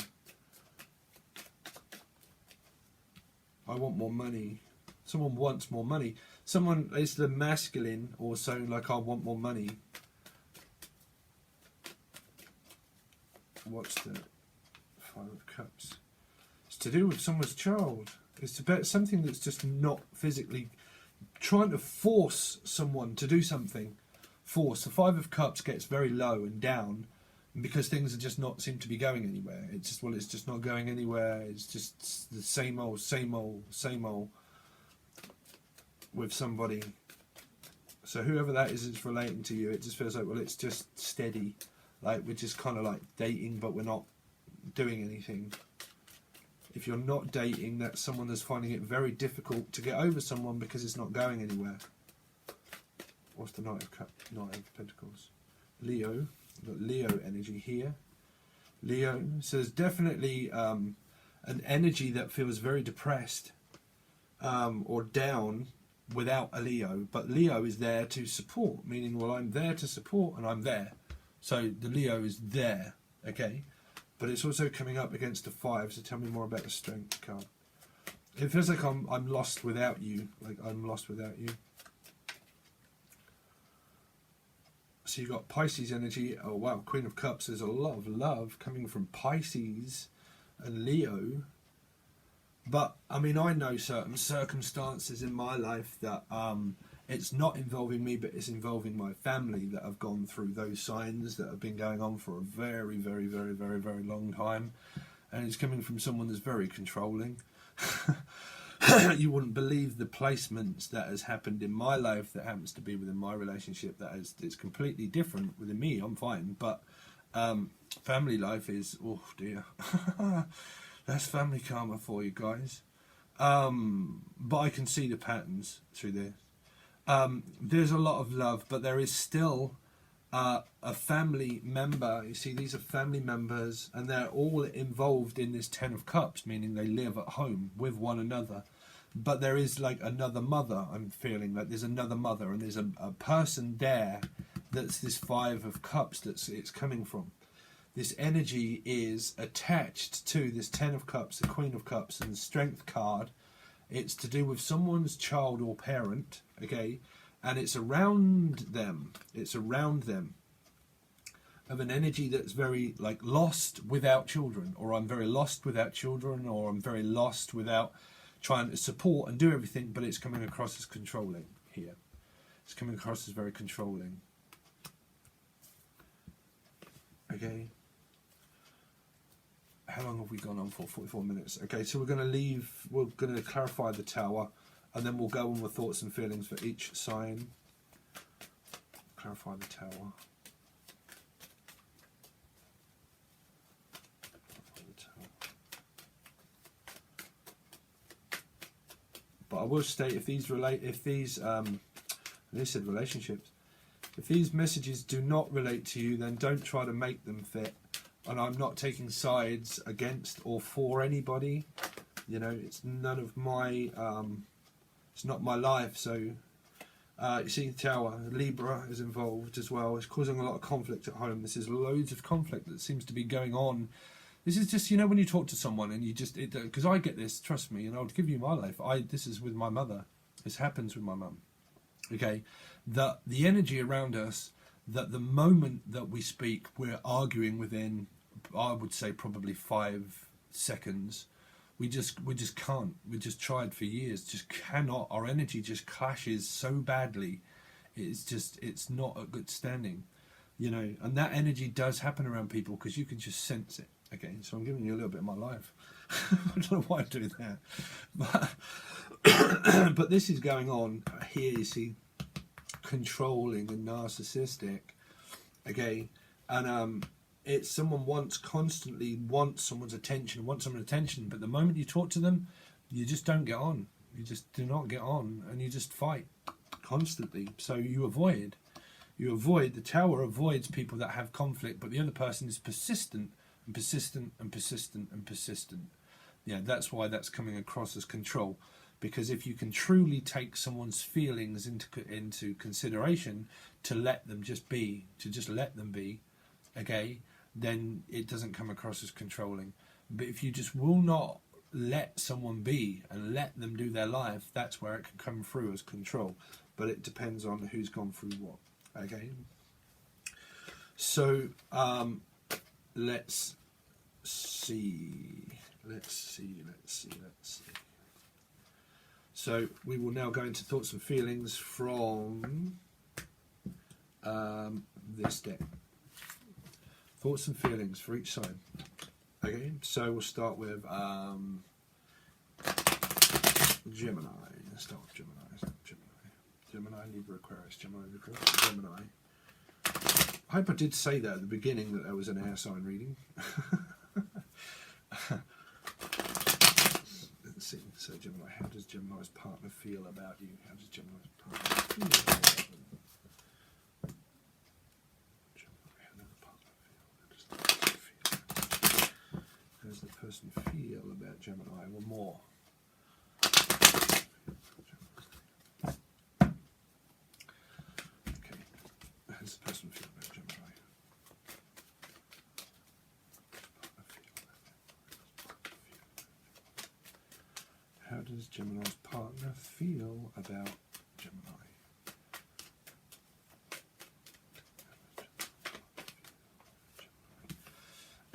S1: I want more money. Someone wants more money. Someone is the masculine, or so like I want more money. What's the Five of Cups? It's to do with someone's child. It's about something that's just not physically trying to force someone to do something. Force. The Five of Cups gets very low and down because things are just not seem to be going anywhere. It's just, well, it's just not going anywhere. It's just the same old, same old, same old with somebody. So whoever that is that's relating to you, it just feels like, well, it's just steady. Like we're just kind of like dating, but we're not doing anything. If you're not dating, that's someone that's finding it very difficult to get over someone because it's not going anywhere. What's the Knight of Pentacles? Leo. We've got Leo energy here. Leo. So there's definitely an energy that feels very depressed or down without a Leo. But Leo is there to support, meaning, well, I'm there to support and I'm there. So the Leo is there, okay? But it's also coming up against a 5, so tell me more about the Strength card. It feels like I'm lost without you. Like I'm lost without you. So you've got Pisces energy. Oh wow, Queen of Cups. There's a lot of love coming from Pisces and Leo. But I mean, I know certain circumstances in my life that it's not involving me, but it's involving my family that have gone through those signs that have been going on for a very, very, very, very, very long time. And it's coming from someone that's very controlling. You wouldn't believe the placements that has happened in my life that happens to be within my relationship that is it's completely different. Within me, I'm fine, but family life is, oh dear. That's family karma for you guys. But I can see the patterns through this. There's a lot of love, but there is still a family member. You see, these are family members, and they're all involved in this 10 of Cups, meaning they live at home with one another. But there is like another mother. I'm feeling like there's another mother, and there's a person there that's this 5 of Cups that's it's coming from. This energy is attached to this 10 of Cups, the Queen of Cups, and the Strength card. It's to do with someone's child or parent, okay? And it's around them. It's around them of an energy that's very like lost without children, or I'm very lost without children, or I'm very lost without trying to support and do everything, but it's coming across as controlling here. It's coming across as very controlling. Okay. How long have we gone on for? 44 minutes. Okay, so we're going to clarify the Tower, and then we'll go on with thoughts and feelings for each sign. Clarify the Tower. But I will state, if these Lucid relationships, if these messages do not relate to you, then don't try to make them fit. And I'm not taking sides against or for anybody. You know, it's none of my, it's not my life. So, you see the Tower, Libra is involved as well. It's causing a lot of conflict at home. This is loads of conflict that seems to be going on. This is just, you know, when you talk to someone and you just, because I get this, trust me, and I'll give you my life. This is with my mother. This happens with my mum. Okay, the energy around us, that the moment that we speak, we're arguing within I would say probably 5 seconds. We just can't. We just tried for years, just cannot. Our energy just clashes so badly. It's not a good standing, you know. And that energy does happen around people because you can just sense it. Okay, so I'm giving you a little bit of my life. I don't know why I do that, but this is going on here. You see, controlling and narcissistic. Okay, and it's someone constantly wants someone's attention, but the moment you talk to them, you just don't get on. You just do not get on, and you just fight constantly. So you avoid. The Tower avoids people that have conflict, but the other person is persistent and persistent and persistent and persistent. Yeah, that's why that's coming across as control. Because if you can truly take someone's feelings into consideration, to let them just be, okay, then it doesn't come across as controlling. But if you just will not let someone be and let them do their life, that's where it can come through as control. But it depends on who's gone through what. Okay. So let's see. So we will now go into thoughts and feelings from this deck. Thoughts and feelings for each side. Okay, so we'll start with Gemini. Let's start with Gemini. Gemini, Libra, Aquarius, Gemini, Libra, Gemini. I hope I did say that at the beginning, that there was an air sign reading. Let's see. So Gemini, how does Gemini's partner feel about you? How does Gemini's partner feel about them? Gemini, how does the partner feel? How does the person feel about Gemini? Or more? Okay. How does the person feel about Gemini? How does Gemini's partner feel about Gemini?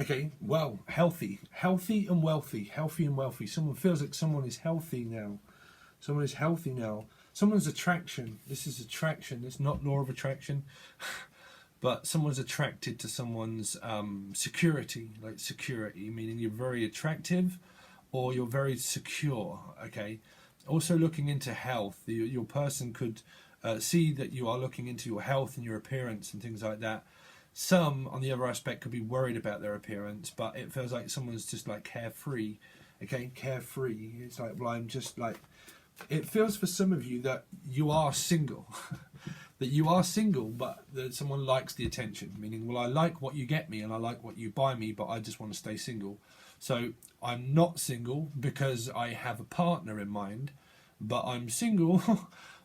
S1: Okay, well, healthy and wealthy. Someone feels like someone is healthy now. Someone's attraction. This is attraction. It's not law of attraction. But someone's attracted to someone's security, like security, meaning you're very attractive or you're very secure, okay? Also looking into health. Your person could see that you are looking into your health and your appearance and things like that. Some, on the other aspect, could be worried about their appearance, but it feels like someone's just like carefree, okay? Carefree. It's like, well, I'm just like... It feels for some of you that you are single. That you are single, but that someone likes the attention. Meaning, well, I like what you get me and I like what you buy me, but I just want to stay single. So I'm not single because I have a partner in mind, but I'm single,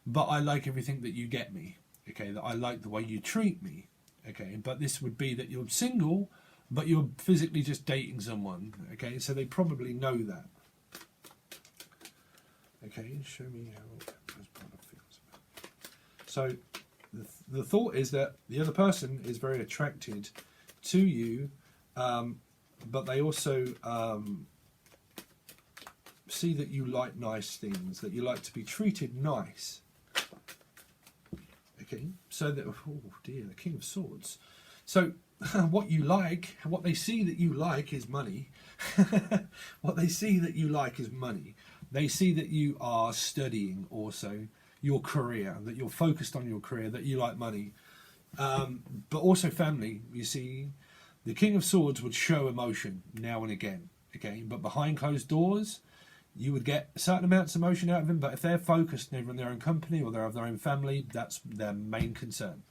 S1: but I like everything that you get me. Okay, that I like the way you treat me. Okay, but this would be that you're single, but you're physically just dating someone. Okay, so they probably know that. Okay, show me how this partner feels. So the thought is that the other person is very attracted to you, but they also see that you like nice things, that you like to be treated nice. Okay, so that, oh dear, the King of Swords. So what you like, what they see that you like is money. What they see that you like is money. They see that you are studying also your career, that you're focused on your career, that you like money. But also family. You see, the King of Swords would show emotion now and again. Okay, but behind closed doors, you would get certain amounts of emotion out of him, but if they're focused and they're in their own company or they have their own family, that's their main concern.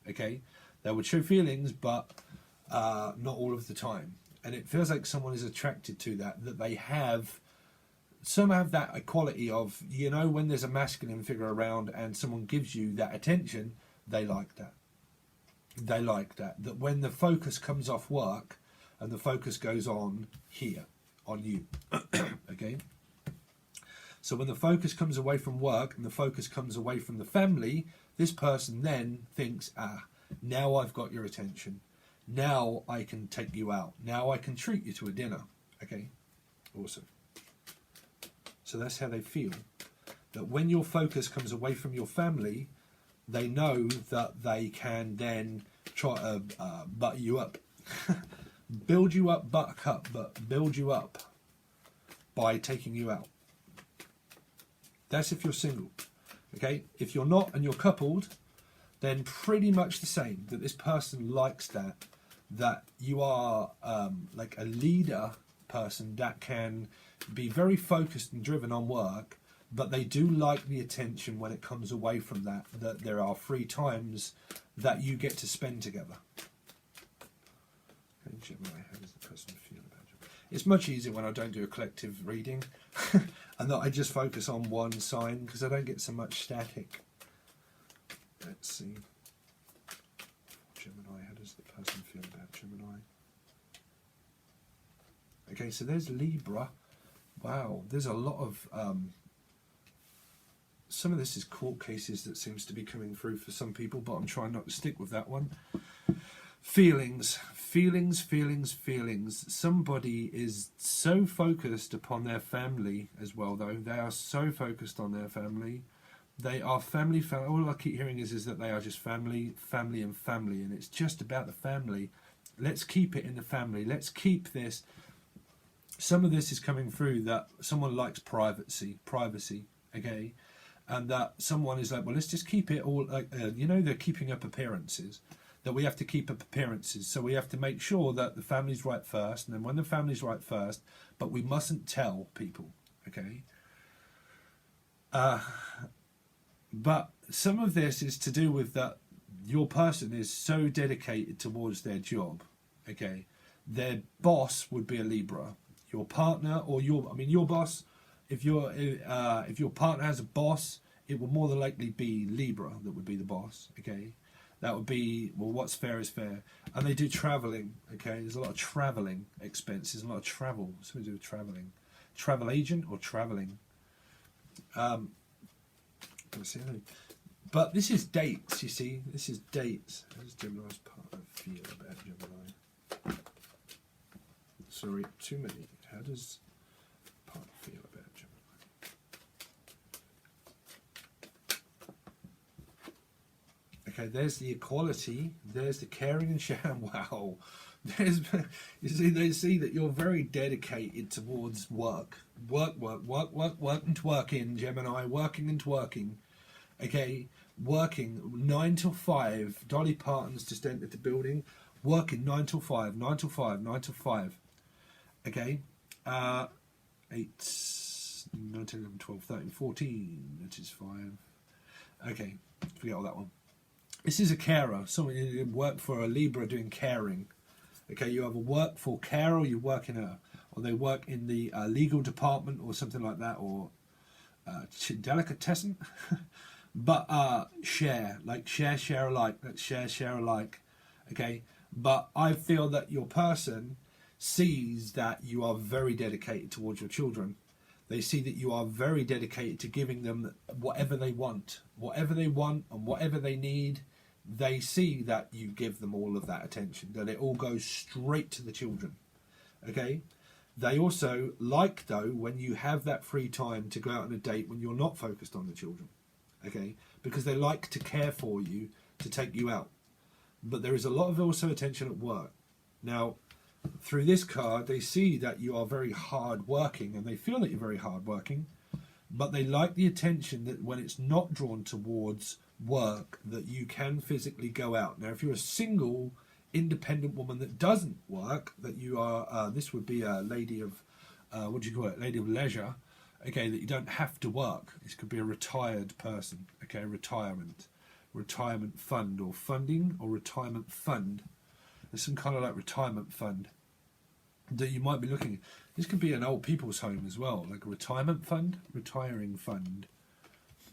S1: Okay? They would show feelings, but not all of the time. And it feels like someone is attracted to that they have... Some have that equality of, you know, when there's a masculine figure around and someone gives you that attention, they like that. That when the focus comes off work and the focus goes on here, on you. Okay? So when the focus comes away from work and the focus comes away from the family, this person then thinks, now I've got your attention. Now I can take you out. Now I can treat you to a dinner. Okay, awesome. So that's how they feel. That when your focus comes away from your family, they know that they can then try to butt you up. Build you up, but build you up by taking you out. That's if you're single. Okay, if you're not and you're coupled, then pretty much the same. That this person likes that you are like a leader person that can be very focused and driven on work, but they do like the attention when it comes away from that, that there are free times that you get to spend together. Okay, Gemini, how does the person feel about you? It's much easier when I don't do a collective reading and that I just focus on one sign because I don't get so much static. Let's see. Gemini, how does the person feel about Gemini? Okay, so there's Libra. Wow, there's a lot of some of this is court cases that seems to be coming through for some people, but I'm trying not to stick with that one. Feelings. Somebody is so focused upon their family as well, though. They are so focused on their family. They are family. All I keep hearing is that they are just family, and it's just about the family. Let's keep it in the family. Let's keep this. Some of this is coming through that someone likes privacy, okay? And that someone is like, well, let's just keep it all, like, you know, they're keeping up appearances, that we have to keep up appearances. So we have to make sure that the family's right first, and then when the family's right first, but we mustn't tell people, okay? But some of this is to do with that your person is so dedicated towards their job, okay? Their boss would be a Libra. Your partner or your boss, if your partner has a boss, it will more than likely be Libra that would be the boss, okay? That would be, well, what's fair is fair. And they do travelling, okay? There's a lot of travelling expenses, a lot of travel. Something to do with travelling. Travel agent or travelling. But this is dates, you see. This is dates. How does Gemini's partner feel about Gemini? Sorry, too many. How does partner feel about Gemini? Okay, there's the equality. There's the caring and sharing. Wow. There's, you see, they see that you're very dedicated towards work. Work and twerking, Gemini. Working and twerking. Okay, working 9 till 5. Dolly Parton's just entered the building. Working 9 till 5, 9 till 5, 9 till 5. Okay, 8, 9, 10, 11, 12, 13, 14, that is 5. Okay, forget all that one. This is a carer, someone who work for a Libra doing caring. Okay, you either work for care or you work in or they work in the legal department or something like that, or delicatessen. But share alike. Let's share alike. Okay, but I feel that your person sees that you are very dedicated towards your children. They see that you are very dedicated to giving them whatever they want and whatever they need. They see that you give them all of that attention, that it all goes straight to the children. Okay, they also like, though, when you have that free time to go out on a date when you're not focused on the children. Okay, because they like to care for you, to take you out. But there is a lot of also attention at work. Now, through this card, they see that you are very hard working, and they feel that you're very hard working, but they like the attention that when it's not drawn towards work, that you can physically go out. Now, if you're a single, independent woman that doesn't work, that you are, this would be a lady of, lady of leisure, okay, that you don't have to work. This could be a retired person, okay, retirement fund, or funding, or retirement fund. There's some kind of like retirement fund that you might be looking at. This could be an old people's home as well, like a retirement fund, retiring fund.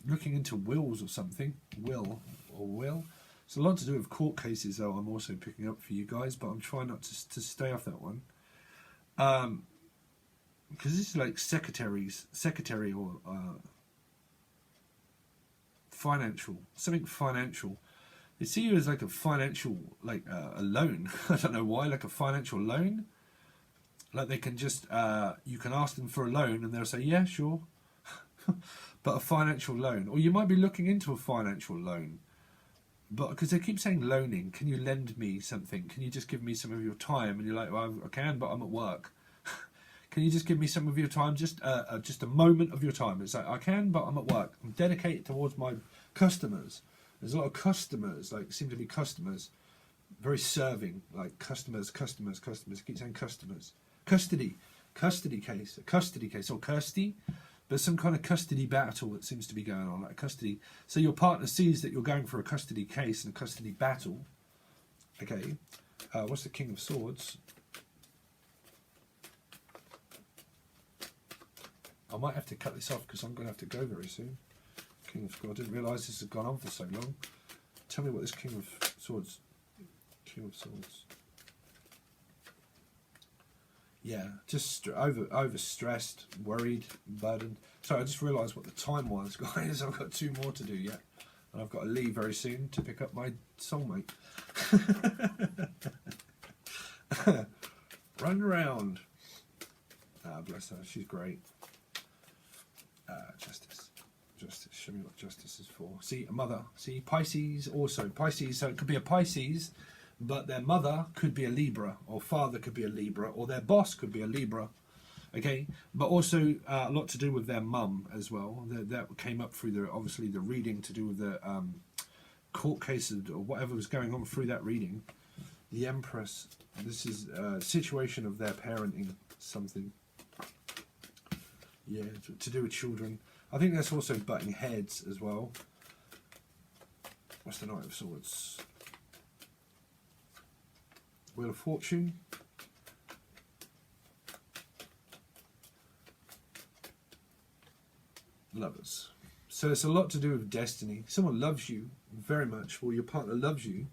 S1: Looking into wills or something, will. It's a lot to do with court cases, though, I'm also picking up for you guys, but I'm trying not to stay off that one. Because this is like secretary or financial, something financial. They see you as like a financial, like a loan. I don't know why, like a financial loan. Like they can just, you can ask them for a loan and they'll say, yeah, sure. But a financial loan. Or you might be looking into a financial loan. But because they keep saying loaning, can you lend me something? Can you just give me some of your time? And you're like, well, I can, but I'm at work. Can you just give me some of your time? Just a moment of your time. It's like, I can, but I'm at work. I'm dedicated towards my customers. There's a lot of customers, like seem to be customers, very serving, like customers. I keep saying customers. Custody case, or custody, but some kind of custody battle that seems to be going on, like custody. So your partner sees that you're going for a custody case and a custody battle. Okay, what's the King of Swords? I might have to cut this off because I'm going to have to go very soon. King of Swords. I didn't realise this had gone on for so long. Tell me what this King of Swords. Yeah, just overstressed, worried, burdened. So I just realised what the time was, guys. I've got 2 more to do yet, and I've got to leave very soon to pick up my soulmate. Run around. Ah, bless her. She's great. Justice, show me what justice is for. See, a mother. See, Pisces also. Pisces, so it could be a Pisces, but their mother could be a Libra, or father could be a Libra, or their boss could be a Libra. Okay, but also a lot to do with their mum as well. That came up through obviously the reading to do with the court cases or whatever was going on through that reading. The Empress. This is a situation of their parenting something. Yeah, to do with children. I think that's also butting heads as well. What's the Knight of Swords? Wheel of Fortune. Lovers. So it's a lot to do with destiny. Someone loves you very much, or your partner loves you.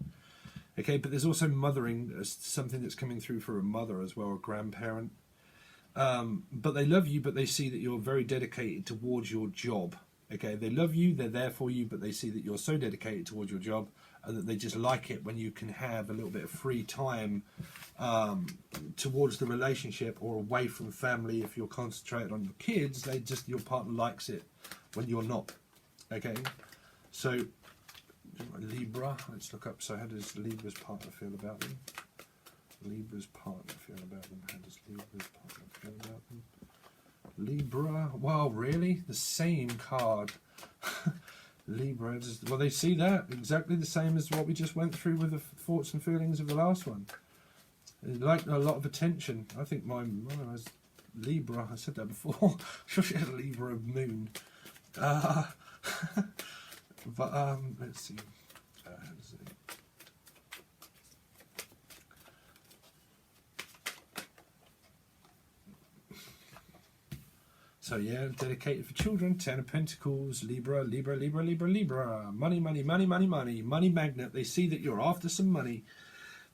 S1: Okay, but there's also mothering, something that's coming through for a mother as well, a grandparent. But they love you, but they see that you're very dedicated towards your job. Okay, they love you, they're there for you, but they see that you're so dedicated towards your job and that they just like it when you can have a little bit of free time towards the relationship or away from family. If you're concentrated on your kids, your partner likes it when you're not. Okay, so Libra, let's look up. So how does Libra's partner feel about them? Libra's partner feel about them. How does Libra's partner feel about them? Libra. Wow, really? The same card. Libra. Well, they see that exactly the same as what we just went through with the thoughts and feelings of the last one. They like a lot of attention. I think mine was Libra. I said that before. I'm sure she had a Libra moon. But let's see. How does it? So yeah, dedicated for children. 10 of Pentacles, Libra. Money magnet. They see that you're after some money.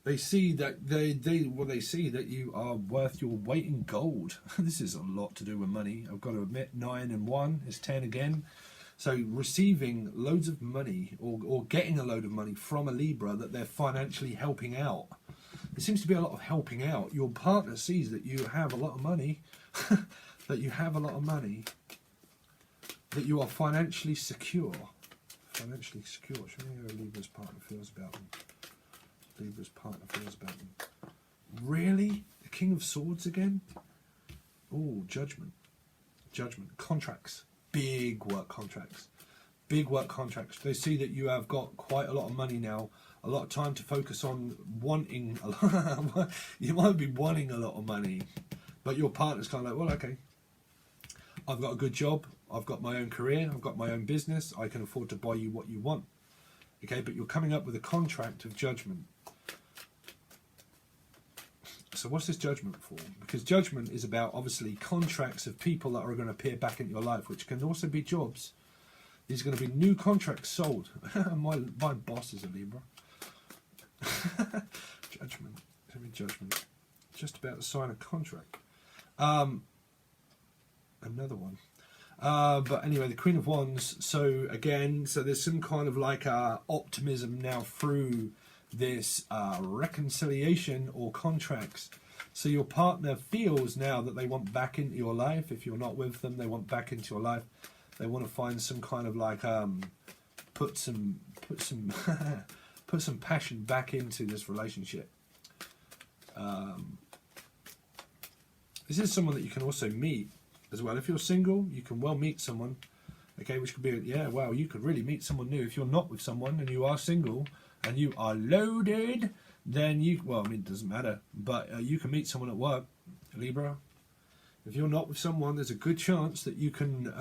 S1: They see that they see that you are worth your weight in gold. This is a lot to do with money. I've got to admit, 9 and 1 is 10 again. So receiving loads of money or getting a load of money from a Libra that they're financially helping out. There seems to be a lot of helping out. Your partner sees that you have a lot of money. That you have a lot of money, that you are financially secure. Show me how Libra's partner feels about them. Really? The King of Swords again? Oh, Judgment. Contracts. Big work contracts. They see that you have got quite a lot of money now, a lot of time to focus on wanting a lot. You might be wanting a lot of money, but your partner's kind of like, well, okay. I've got a good job, I've got my own career, I've got my own business, I can afford to buy you what you want. Okay, but you're coming up with a contract of judgment. So what's this judgment for? Because judgment is about, obviously, contracts of people that are going to appear back into your life, which can also be jobs. These are going to be new contracts sold. my boss is a Libra. Judgment. Just about to sign a contract. Another one. But anyway, the Queen of Wands. So again, so there's some kind of like optimism now through this reconciliation or contracts. So your partner feels now that they want back into your life. If you're not with them, they want back into your life. They want to find some kind of like put some put some passion back into this relationship. This is someone that you can also meet as well. If you're single, you can well meet someone, okay, which could be, yeah, wow, you could really meet someone new. If you're not with someone and you are single and you are loaded, then you, well, I mean, it doesn't matter, but you can meet someone at work, Libra. If you're not with someone, there's a good chance that you can,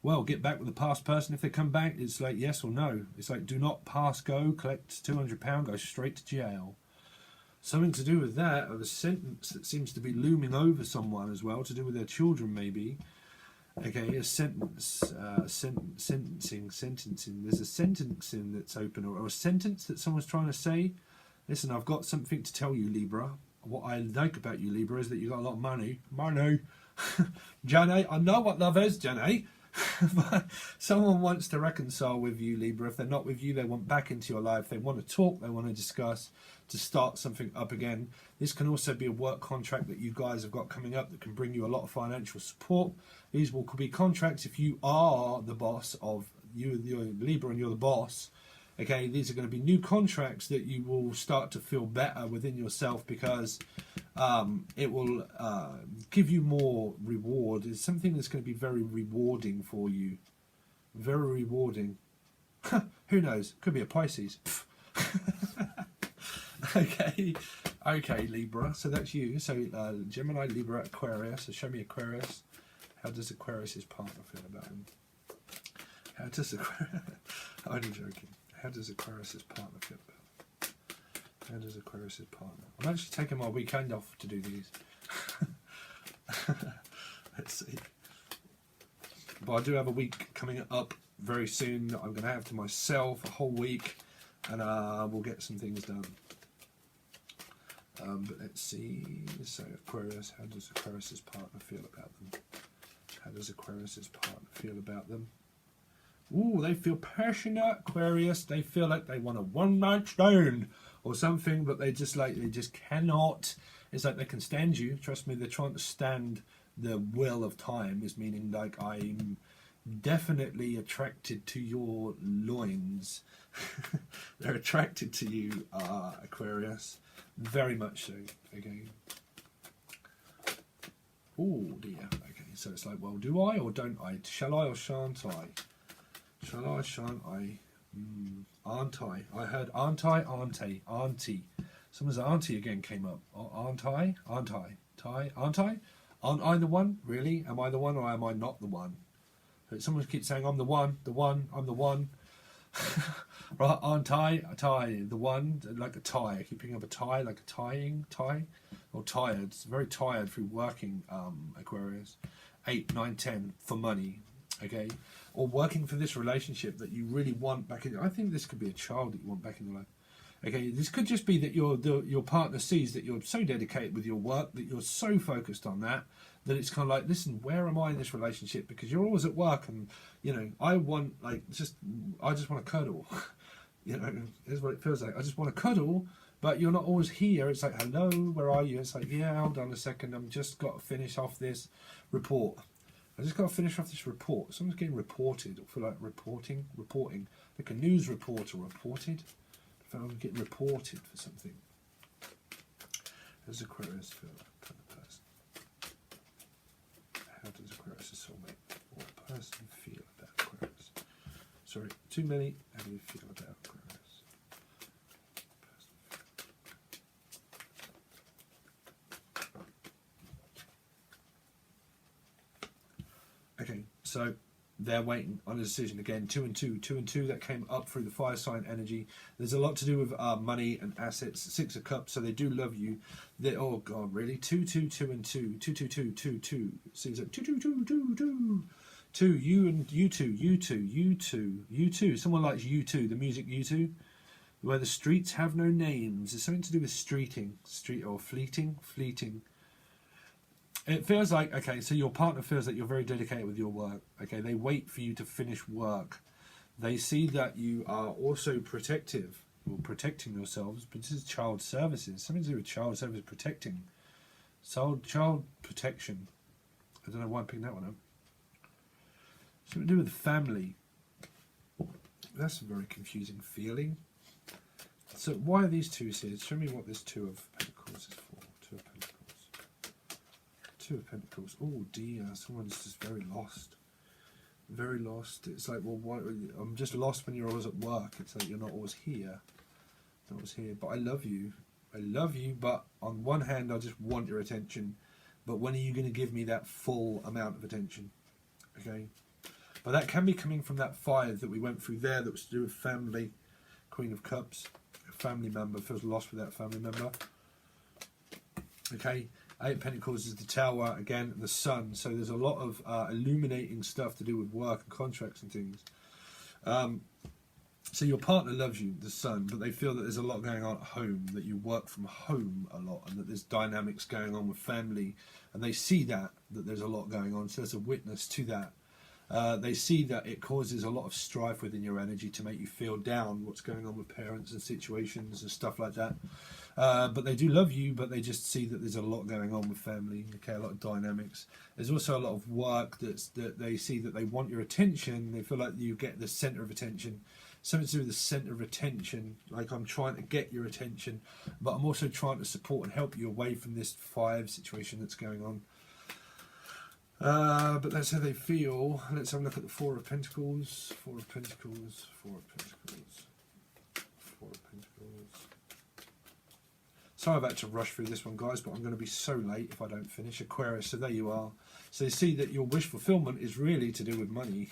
S1: well, get back with the past person. If they come back, it's like yes or no. It's like do not pass go, collect £200, go straight to jail. Something to do with that, of a sentence that seems to be looming over someone as well, to do with their children maybe. Okay, a sentence, sentencing. There's a sentencing that's open, or a sentence that someone's trying to say. Listen, I've got something to tell you, Libra. What I like about you, Libra, is that you've got a lot of money. Money. Jenny, I know what love is, Jenny. But someone wants to reconcile with you, Libra. If they're not with you, they want back into your life. They want to talk, they want to discuss, to start something up again. This can also be a work contract that you guys have got coming up that can bring you a lot of financial support. These will could be contracts if you are the boss of you're Libra and you're the boss. Okay, these are going to be new contracts that you will start to feel better within yourself, because it will give you more reward. It's something that's going to be very rewarding for you. Very rewarding. Who knows? Could be a Pisces. Okay, Libra. So that's you. So Gemini, Libra, Aquarius. So show me Aquarius. How does Aquarius's partner feel about him? How does Aquarius... I'm only joking. How does Aquarius's partner feel about him? How does Aquarius's partner... I'm actually taking my weekend off to do these. Let's see. But I do have a week coming up very soon that I'm going to have to myself, a whole week, and we'll get some things done. But let's see. So Aquarius, how does Aquarius's partner feel about them? How does Aquarius's partner feel about them? Ooh, they feel passionate, Aquarius. They feel like they want a one-night stand or something, but they just cannot. It's like they can stand you. Trust me, they're trying to stand the will of time, is meaning like I'm definitely attracted to your loins. They're attracted to you, Aquarius. Very much so. Okay. Oh dear. Okay, so it's like, well, do I or don't I? Shall I or shan't I? Shall I, shan't I? Aren't I? I heard aren't I, auntie. Someone's auntie again came up. Aren't I? Aren't I? Aren't I? Aren't I the one? Really? Am I the one or am I not the one? Someone keeps saying I'm the one, I'm the one. Right, aren't I? A tie, the one, like a tie. I keep picking up a tie, like a tie, or tired. It's very tired through working, Aquarius. 8, 9, 10 for money, okay? Or working for this relationship that you really want back in. I think this could be a child that you want back in your life. Okay, this could just be that your partner sees that you're so dedicated with your work, that you're so focused on that it's kind of like, listen, where am I in this relationship? Because you're always at work, and you know, I just want to cuddle. You know, is what it feels like. I just want to cuddle, but you're not always here. It's like, hello, where are you? It's like, yeah, hold on a second. I've just got to finish off this report. Someone's getting reported. I feel like reporting, like a news reporter reported. I feel like I'm getting reported for something. How does Aquarius feel like kind of person? How does Aquarius' soulmate or person feel about Aquarius? Sorry, too many. How do you feel about Aquarius? Okay, so they're waiting on a decision again. 2 and 2, 2 and 2. That came up through the fire sign energy. There's a lot to do with money and assets. 6 of Cups. So they do love you. Oh God, really? 2, 2, 2 and 2, 2, 2, 2, 2, 2. Seems like 2, 2, 2, 2, 2. 2. You and you two, you two, you two, you two. Someone likes U2, the music U2. Where the streets have no names. It's something to do with streeting, street or fleeting. It feels like, okay, so your partner feels that you're very dedicated with your work. Okay, they wait for you to finish work. They see that you are also protective, or protecting yourselves, but this is child services. Something to do with child service protecting. Child protection. I don't know why I'm picking that one up. Something to do with family. That's a very confusing feeling. So why are these twos here? Show me what this Two of Pentacles is for. Two of Pentacles. Two of Pentacles. Oh dear, someone's just very lost. Very lost. It's like, well, why, I'm just lost when you're always at work. It's like you're not always here. Not always here. But I love you. I love you, but on one hand, I just want your attention. But when are you going to give me that full amount of attention? Okay? But that can be coming from that 5 that we went through there that was to do with family. Queen of Cups. A family member feels lost with that family member. Okay? 8 of Pentacles is the Tower, again, the Sun. So there's a lot of illuminating stuff to do with work and contracts and things. So your partner loves you, the Sun, but they feel that there's a lot going on at home, that you work from home a lot, and that there's dynamics going on with family. And they see that there's a lot going on. So there's a witness to that. They see that it causes a lot of strife within your energy to make you feel down, what's going on with parents and situations and stuff like that. But they do love you, but they just see that there's a lot going on with family, okay, a lot of dynamics. There's also a lot of work that they see that they want your attention. They feel like you get the centre of attention. Something to do with the centre of attention, like I'm trying to get your attention, but I'm also trying to support and help you away from this 5 situation that's going on. But that's how they feel. Let's have a look at the 4 of Pentacles. 4 of Pentacles. 4 of Pentacles. 4 of Pentacles. Sorry I've had to rush through this one, guys, but I'm going to be so late if I don't finish. Aquarius, so there you are. So you see that your wish fulfillment is really to do with money.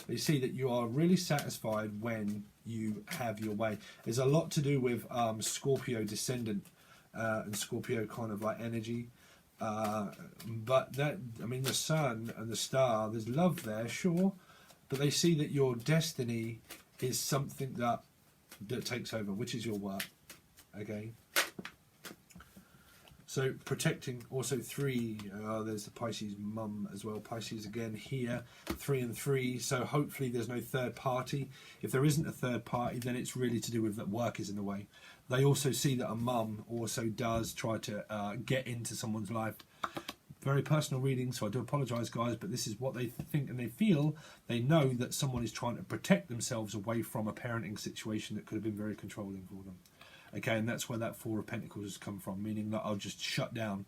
S1: You see that you are really satisfied when you have your way. There's a lot to do with Scorpio descendant and Scorpio kind of like energy. But that, I mean, the Sun and the Star, there's love there, sure. But they see that your destiny is something that takes over, which is your work. Okay? So protecting, also 3, there's the Pisces mum as well. Pisces again here, 3 and 3. So hopefully there's no third party. If there isn't a third party, then it's really to do with that work is in the way. They also see that a mum also does try to get into someone's life. Very personal reading, so I do apologise, guys, but this is what they think and they feel. They know that someone is trying to protect themselves away from a parenting situation that could have been very controlling for them. Okay, and that's where that 4 of Pentacles has come from, meaning that I'll just shut down.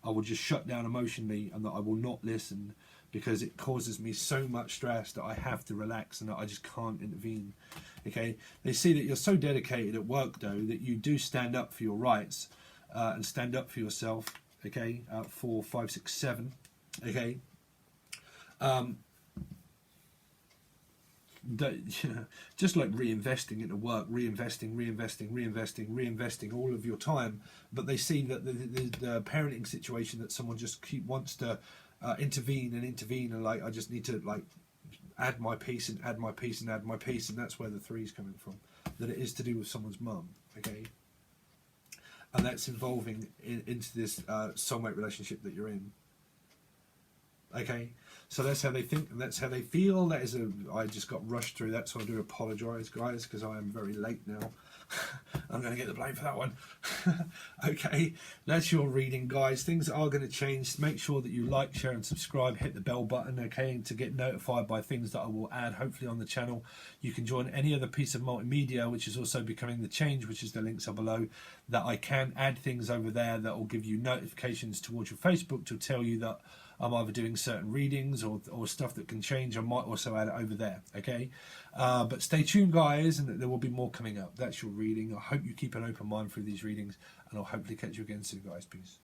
S1: I will just shut down emotionally, and that I will not listen because it causes me so much stress that I have to relax and that I just can't intervene. Okay, they see that you're so dedicated at work, though, that you do stand up for your rights and stand up for yourself. Okay, 4, 5, 6, 7. Okay. Just like reinvesting into work, reinvesting all of your time, but they see that the parenting situation that someone just wants to intervene and like I just need to like add my piece and add my piece and add my piece, and that's where the 3 is coming from, that it is to do with someone's mum. Okay, and that's involving into this soulmate relationship that you're in. Okay, so that's how they think and that's how they feel. That is I just got rushed through that, so I do apologise, guys, because I am very late now. I'm going to get the blame for that one. Okay, that's your reading, guys. Things are going to change. Make sure that you like, share and subscribe. Hit the bell button, okay, to get notified by things that I will add, hopefully, on the channel. You can join any other piece of multimedia, which is also becoming the change, which is the links are below, that I can add things over there that will give you notifications towards your Facebook to tell you that I'm either doing certain readings or stuff that can change. I might also add it over there, okay? But stay tuned, guys, and there will be more coming up. That's your reading. I hope you keep an open mind through these readings, and I'll hopefully catch you again soon, guys. Peace.